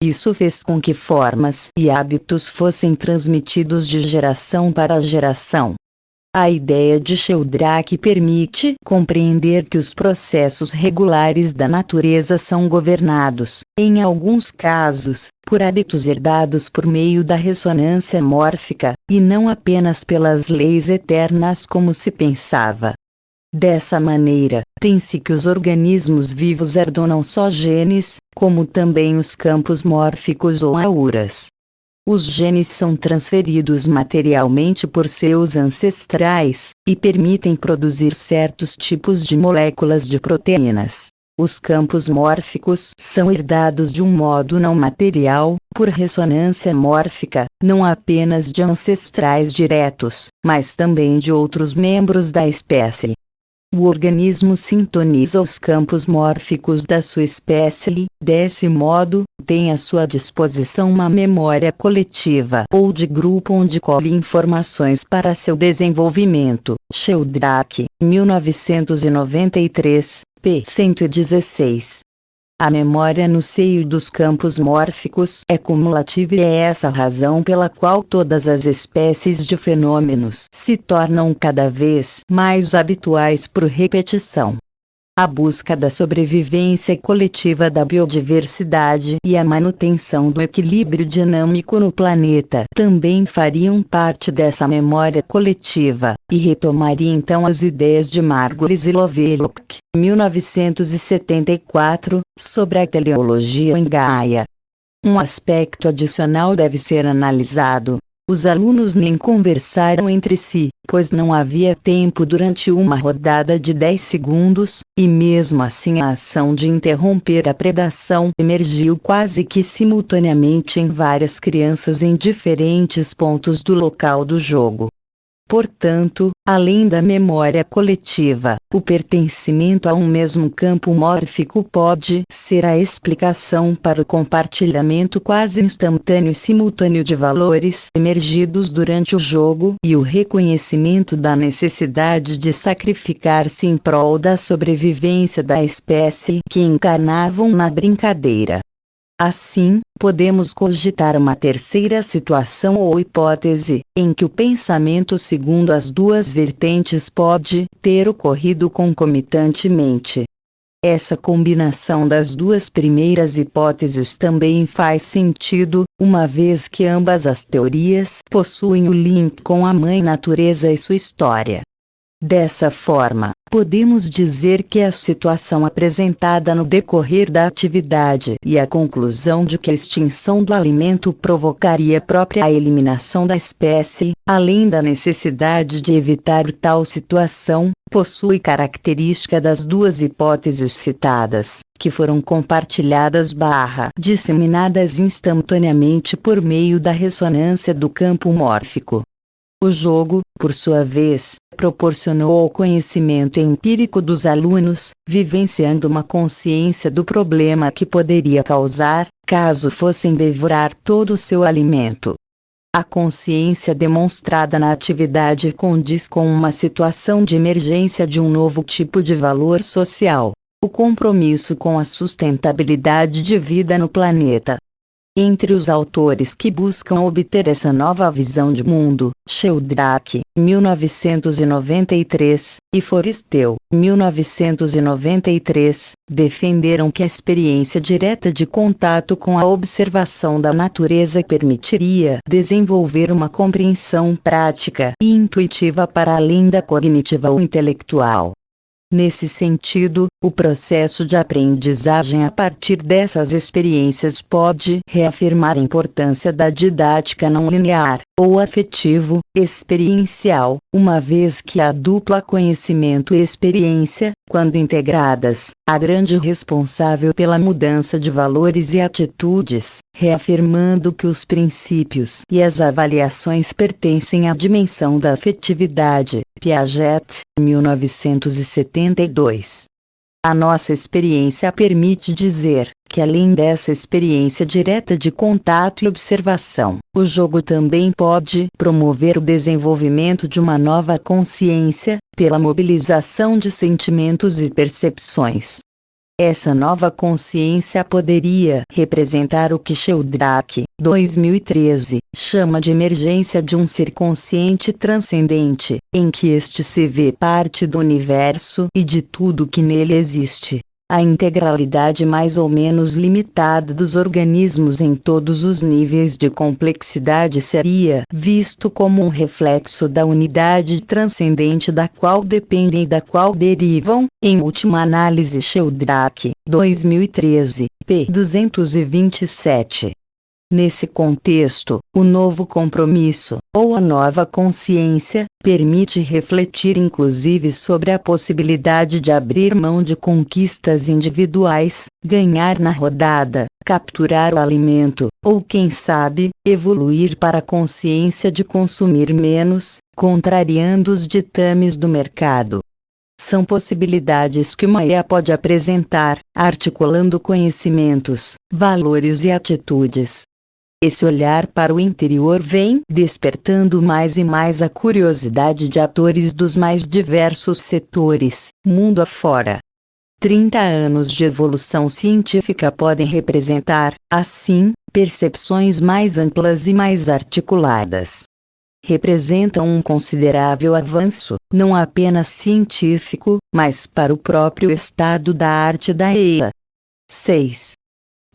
Isso fez com que formas e hábitos fossem transmitidos de geração para geração. A ideia de Sheldrake permite compreender que os processos regulares da natureza são governados, em alguns casos, por hábitos herdados por meio da ressonância mórfica, e não apenas pelas leis eternas como se pensava. Dessa maneira, tem-se que os organismos vivos herdam não só genes, como também os campos mórficos ou auras. Os genes são transferidos materialmente por seus ancestrais, e permitem produzir certos tipos de moléculas de proteínas. Os campos mórficos são herdados de um modo não material, por ressonância mórfica, não apenas de ancestrais diretos, mas também de outros membros da espécie. O organismo sintoniza os campos mórficos da sua espécie, desse modo, tem à sua disposição uma memória coletiva ou de grupo onde colhe informações para seu desenvolvimento. Sheldrake, 1993, p. 116. A memória no seio dos campos mórficos é cumulativa e é essa a razão pela qual todas as espécies de fenômenos se tornam cada vez mais habituais por repetição. A busca da sobrevivência coletiva da biodiversidade e a manutenção do equilíbrio dinâmico no planeta também fariam parte dessa memória coletiva, e retomaria então as ideias de Margulis e Lovelock, 1974, sobre a teleologia em Gaia. Um aspecto adicional deve ser analisado. Os alunos nem conversaram entre si, pois não havia tempo durante uma rodada de 10 segundos, e mesmo assim a ação de interromper a predação emergiu quase que simultaneamente em várias crianças em diferentes pontos do local do jogo. Portanto, além da memória coletiva, o pertencimento a um mesmo campo mórfico pode ser a explicação para o compartilhamento quase instantâneo e simultâneo de valores emergidos durante o jogo e o reconhecimento da necessidade de sacrificar-se em prol da sobrevivência da espécie que encarnavam na brincadeira. Assim, podemos cogitar uma terceira situação ou hipótese, em que o pensamento segundo as duas vertentes pode ter ocorrido concomitantemente. Essa combinação das duas primeiras hipóteses também faz sentido, uma vez que ambas as teorias possuem o link com a Mãe Natureza e sua história. Dessa forma, podemos dizer que a situação apresentada no decorrer da atividade e a conclusão de que a extinção do alimento provocaria a própria eliminação da espécie, além da necessidade de evitar tal situação, possui característica das duas hipóteses citadas, que foram compartilhadas/disseminadas instantaneamente por meio da ressonância do campo mórfico. O jogo, por sua vez, proporcionou o conhecimento empírico dos alunos, vivenciando uma consciência do problema que poderia causar, caso fossem devorar todo o seu alimento. A consciência demonstrada na atividade condiz com uma situação de emergência de um novo tipo de valor social: o compromisso com a sustentabilidade de vida no planeta. Entre os autores que buscam obter essa nova visão de mundo, Sheldrake, 1993, e Forrestel, 1993, defenderam que a experiência direta de contato com a observação da natureza permitiria desenvolver uma compreensão prática e intuitiva para além da cognitiva ou intelectual. Nesse sentido, o processo de aprendizagem a partir dessas experiências pode reafirmar a importância da didática não linear, ou afetivo-experiencial, uma vez que a dupla conhecimento e experiência, quando integradas, a grande responsável pela mudança de valores e atitudes, reafirmando que os princípios e as avaliações pertencem à dimensão da afetividade. Piaget, 1972. A nossa experiência permite dizer que, além dessa experiência direta de contato e observação, o jogo também pode promover o desenvolvimento de uma nova consciência, pela mobilização de sentimentos e percepções. Essa nova consciência poderia representar o que Sheldrake, 2013, chama de emergência de um ser consciente transcendente, em que este se vê parte do universo e de tudo que nele existe. A integralidade mais ou menos limitada dos organismos em todos os níveis de complexidade seria visto como um reflexo da unidade transcendente da qual dependem e da qual derivam, em última análise Sheldrake, 2013, p. 227. Nesse contexto, o novo compromisso, ou a nova consciência, permite refletir inclusive sobre a possibilidade de abrir mão de conquistas individuais, ganhar na rodada, capturar o alimento, ou quem sabe, evoluir para a consciência de consumir menos, contrariando os ditames do mercado. São possibilidades que uma IA pode apresentar, articulando conhecimentos, valores e atitudes. Esse olhar para o interior vem despertando mais e mais a curiosidade de atores dos mais diversos setores, mundo afora. 30 anos de evolução científica podem representar, assim, percepções mais amplas e mais articuladas. Representam um considerável avanço, não apenas científico, mas para o próprio estado da arte da IA. 6.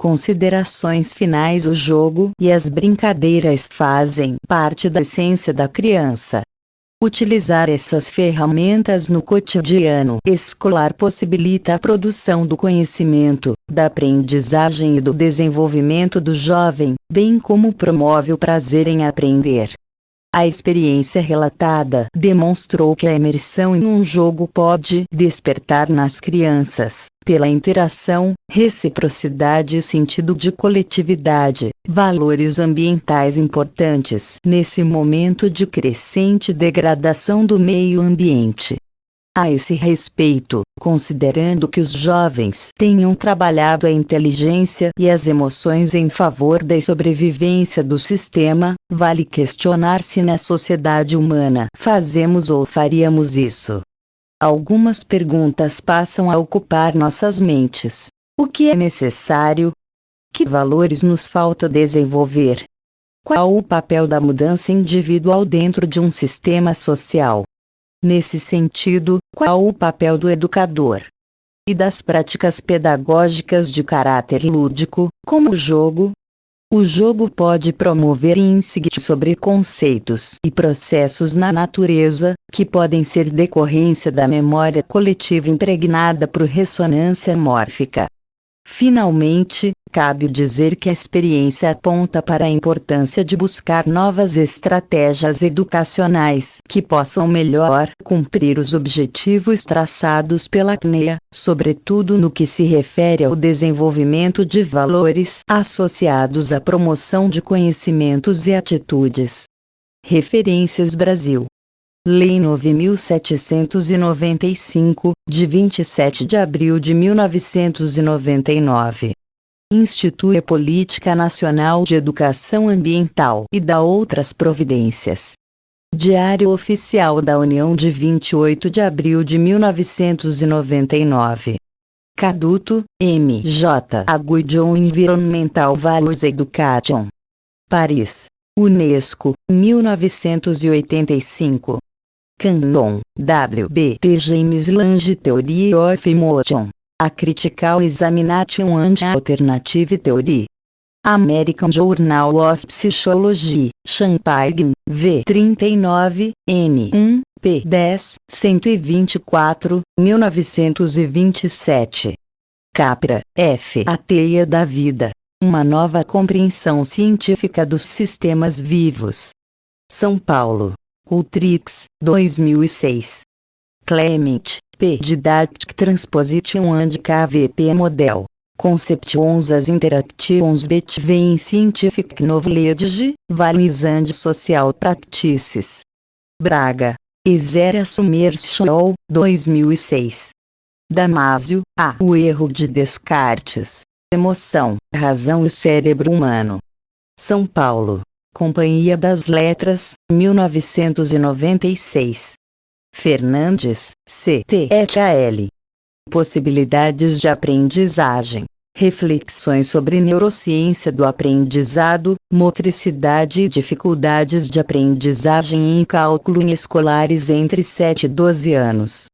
Considerações finais. O jogo e as brincadeiras fazem parte da essência da criança. Utilizar essas ferramentas no cotidiano escolar possibilita a produção do conhecimento, da aprendizagem e do desenvolvimento do jovem, bem como promove o prazer em aprender. A experiência relatada demonstrou que a imersão em um jogo pode despertar nas crianças, pela interação, reciprocidade e sentido de coletividade, valores ambientais importantes nesse momento de crescente degradação do meio ambiente. A esse respeito, considerando que os jovens tenham trabalhado a inteligência e as emoções em favor da sobrevivência do sistema, vale questionar se na sociedade humana fazemos ou faríamos isso. Algumas perguntas passam a ocupar nossas mentes. O que é necessário? Que valores nos falta desenvolver? Qual o papel da mudança individual dentro de um sistema social? Nesse sentido, qual o papel do educador? E das práticas pedagógicas de caráter lúdico, como o jogo? O jogo pode promover insights sobre conceitos e processos na natureza, que podem ser decorrência da memória coletiva impregnada por ressonância mórfica. Finalmente, cabe dizer que a experiência aponta para a importância de buscar novas estratégias educacionais que possam melhor cumprir os objetivos traçados pela CNEA, sobretudo no que se refere ao desenvolvimento de valores associados à promoção de conhecimentos e atitudes. Referências: Brasil. Lei 9.795, de 27 de abril de 1999. Institui Política Nacional de Educação Ambiental e dá outras providências. Diário Oficial da União de 28 de abril de 1999. Caduto, M. J. Aguillon, Environmental Values Education. Paris. Unesco, 1985. Cannon, W. B. T. James Lange, Theory of Emotion. A Critical Examination and Alternative Theory. American Journal of Psychology, Champaign, V. 39, N. 1, p. 10, 124, 1927. Capra, F. A Teia da Vida. Uma nova compreensão científica dos sistemas vivos. São Paulo. Cultrix, 2006. Clement, P. Didactic Transposition and KVP Model. Conceptions as Interactions between Scientific Knowledge, Values and Social Practices. Braga. Isera Summerschol, 2006. Damásio, A. O erro de Descartes. Emoção, razão e o cérebro humano. São Paulo. Companhia das Letras, 1996. Fernandes, C. T. et al. Possibilidades de aprendizagem. Reflexões sobre neurociência do aprendizado, motricidade e dificuldades de aprendizagem em cálculo em escolares entre 7 e 12 anos.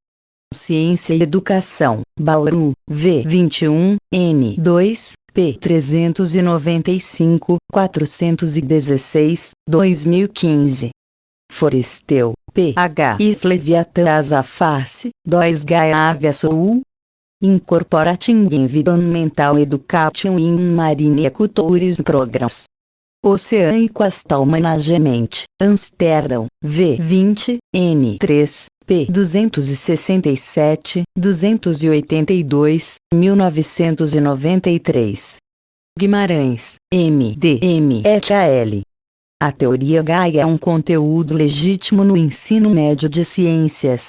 Ciência e Educação, Bauru, V. 21, N. 2, P. 395, 416, 2015. Foresteu, P. H. e Fleviatã Asaface, 2 Gaia Sul. Incorporating Environmental Education in Marine Cultures Programs. Ocean e Coastal Management, Amsterdã, V. 20, N. 3, P. 267, 282, 1993. Guimarães, M. D. M. et al. A teoria Gaia é um conteúdo legítimo no ensino médio de ciências.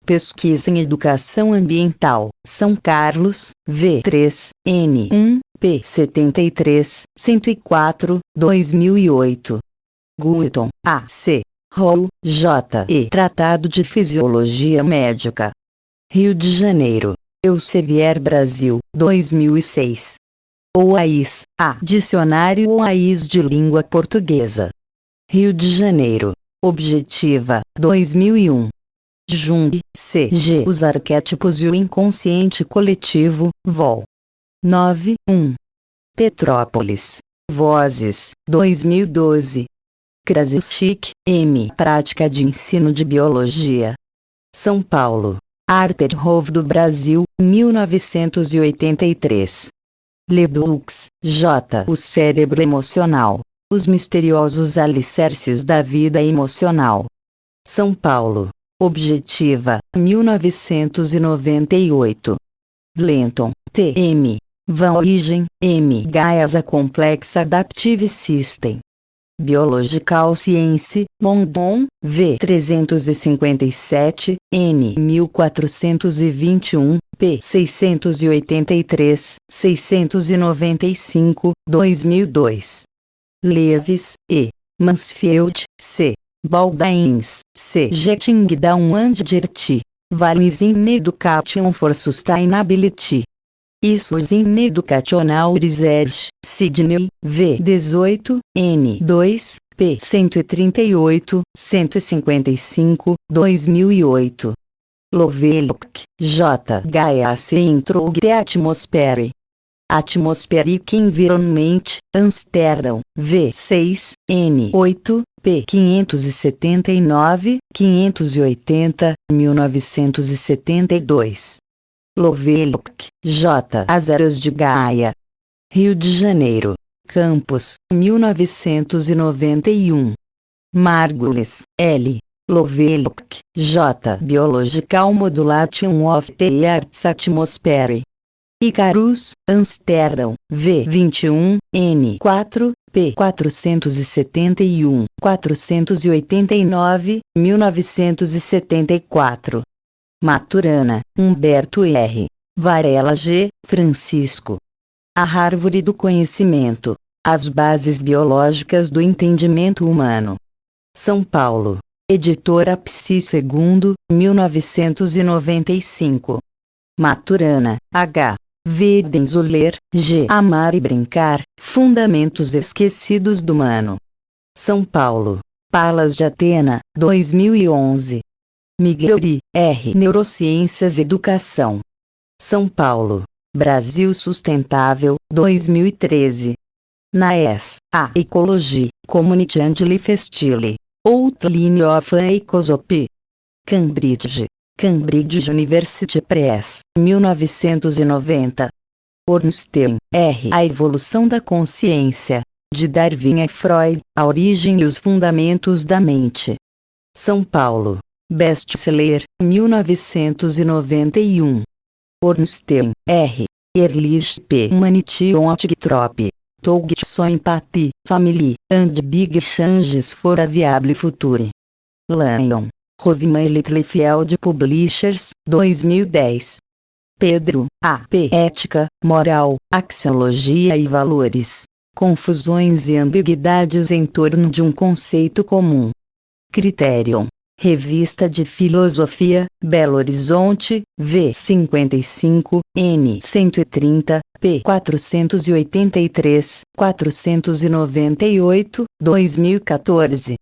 Pesquisa em Educação Ambiental, São Carlos, V. 3, N. 1, P. 73, 104, 2008. Guiton, A. C. Roll, J. E. Tratado de Fisiologia Médica. Rio de Janeiro. Elsevier Brasil, 2006. OAIS, A. Dicionário OAIS de Língua Portuguesa. Rio de Janeiro. Objetiva, 2001. Jung, C. G. Os Arquétipos e o Inconsciente Coletivo, Vol. 9, 1. Petrópolis. Vozes, 2012. Krasichik, M. Prática de Ensino de Biologia. São Paulo. Arterhof do Brasil, 1983. Ledoux, J. O Cérebro Emocional. Os Misteriosos Alicerces da Vida Emocional. São Paulo. Objetiva, 1998. Lenton, T. M. Van Origem, M. Gaias A Complex Adaptive System. Biological Science, London, V. 357, N. 1421, P. 683, 695, 2002. Lewis, E. Mansfield, C. Baldains, C. Getting Down and Dirty. Values in Education for Sustainability. Issues in Educational Research, Sydney, V. 18, N. 2, P. 138, 155, 2008. Lovelock, J. Gaiace Intro the Atmosphere. Atmospheric Environment, Amsterdã, V. 6, N. 8, P. 579, 580, 1972. Lovelock, J. As Eras de Gaia. Rio de Janeiro. Campos, 1991. Margulis, L. Lovelock, J. Biological Modulation of the Earth's Atmosphere. Icarus, Amsterdã, V. 21, N. 4, P. 471, 489, 1974. Maturana, Humberto R. Varela G. Francisco. A Árvore do Conhecimento. As Bases Biológicas do Entendimento Humano. São Paulo. Editora Psi II, 1995. Maturana, H. Weidenzoller, G. Amar e Brincar, Fundamentos Esquecidos do Humano. São Paulo. Palas de Atena, 2011. Migliori, R. Neurociências e Educação. São Paulo. Brasil Sustentável, 2013. NAES, A. Ecology, Community and Lifestyle. Outline of Ecosopy. Cambridge. Cambridge University Press, 1990. Ornstein, R. A Evolução da Consciência. De Darwin a Freud, a origem e os fundamentos da mente. São Paulo. Best-seller, 1991. Ornstein, R. Ehrlich P. Humanity on Trope. Touch so Empathy, Family, and Big Changes for a Viable Future. Lyon. Rovman Littlefield Publishers, 2010. Pedro, A. P. Ética, Moral, Axiologia e Valores. Confusões e ambiguidades em torno de um conceito comum. Criterion. Revista de Filosofia, Belo Horizonte, V. 55, N. 130, P. 483, 498, 2014.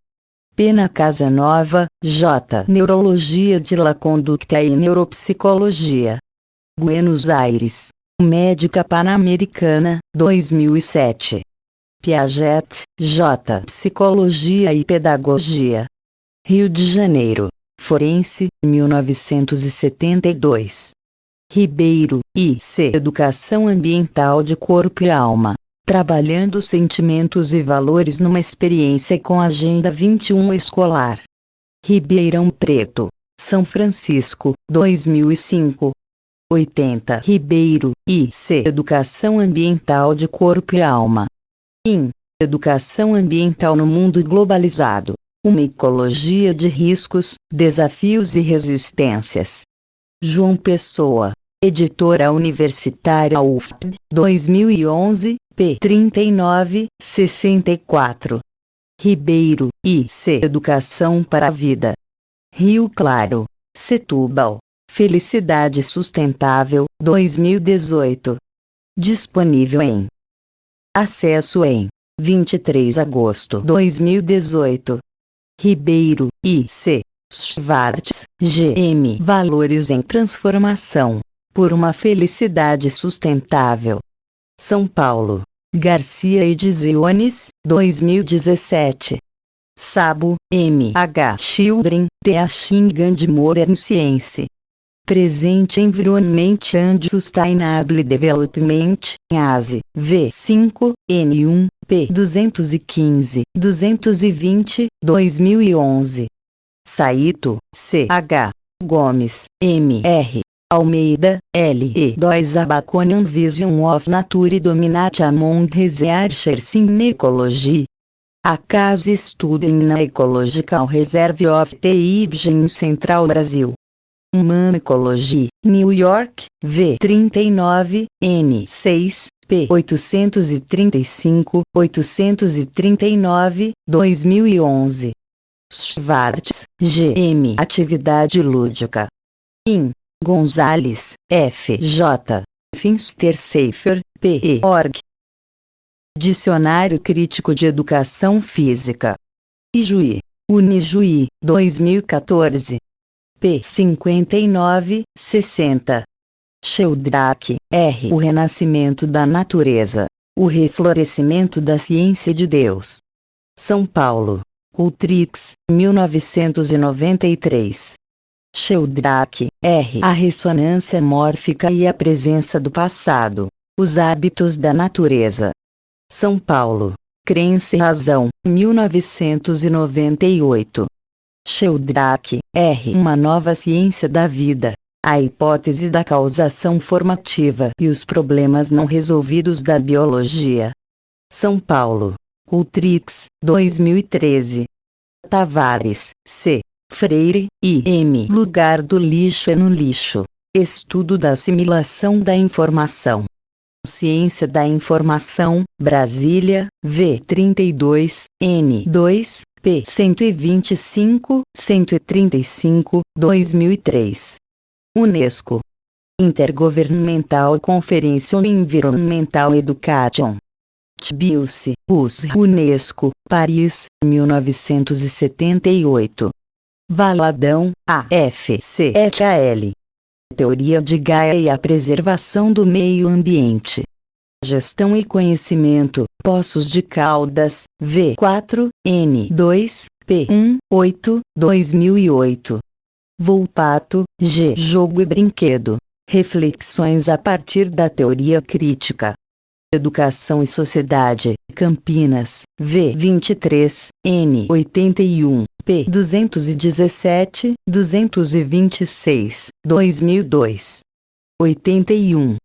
Pena Casanova, J. Neurologia de la Conducta e Neuropsicologia. Buenos Aires. Médica Pan-Americana, 2007. Piaget, J. Psicologia e Pedagogia. Rio de Janeiro. Forense, 1972. Ribeiro, I.C. Educação Ambiental de Corpo e Alma. Trabalhando sentimentos e valores numa experiência com a Agenda 21 escolar. Ribeirão Preto. São Francisco, 2005. 80. Ribeiro, I.C. Educação Ambiental de Corpo e Alma. IN. Educação Ambiental no Mundo Globalizado. Uma ecologia de riscos, desafios e resistências. João Pessoa. Editora Universitária UFP, 2011, p. 39, 64. Ribeiro, I.C. Educação para a Vida. Rio Claro. Setúbal. Felicidade Sustentável, 2018. Disponível em acesso em 23 de agosto 2018. Ribeiro, I.C. Schwartz, G.M. Valores em Transformação. Por uma Felicidade Sustentável. São Paulo. Garcia Ediciones, 2017. Sabo, M. H. Children, Teaching and Modern Science. Present Environment and Sustainable Development, ASE, V5, N1, P. 215, 220, 2011. Saito, C. H. Gomes, M. R. Almeida, L. E. 2 Abaconian Vision of Nature Dominate Among Researchers in Ecology. A Case Studem na Ecological Reserve of the Ibsen Central Brasil. Human Ecology, New York, V. 39, N. 6, P. 835, 839, 2011. Schwartz, G. M. Atividade Lúdica. IN. Gonzalez, F. J. Finstersafer, P. E. Org. Dicionário Crítico de Educação Física. Ijuí. Unijuí, 2014. P. 59, 60. Sheldrake, R. O Renascimento da Natureza. O Reflorescimento da Ciência de Deus. São Paulo. Cultrix, 1993. Sheldrake, R. A Ressonância Mórfica e a Presença do Passado. Os Hábitos da Natureza. São Paulo. Crença e Razão, 1998. Sheldrake, R. Uma Nova Ciência da Vida. A hipótese da causação formativa e os problemas não resolvidos da biologia. São Paulo. Cultrix, 2013. Tavares, C. Freire, I. M. Lugar do lixo é no lixo. Estudo da assimilação da informação. Ciência da Informação, Brasília, V. 32, N. 2, P. 125, 135, 2003. Unesco. Intergovernmental Conference on Environmental Education. Tbilisi, US. Unesco, Paris, 1978. Valadão, A. F. C. et.al. Teoria de Gaia e a Preservação do Meio Ambiente. Gestão e Conhecimento, Poços de Caldas, V. 4, N. 2, P. 1, 8, 2008. Volpato, G. Jogo e brinquedo. Reflexões a partir da teoria crítica. Educação e Sociedade, Campinas, V. 23, N. 81, P. 217, 226, 2002. 81.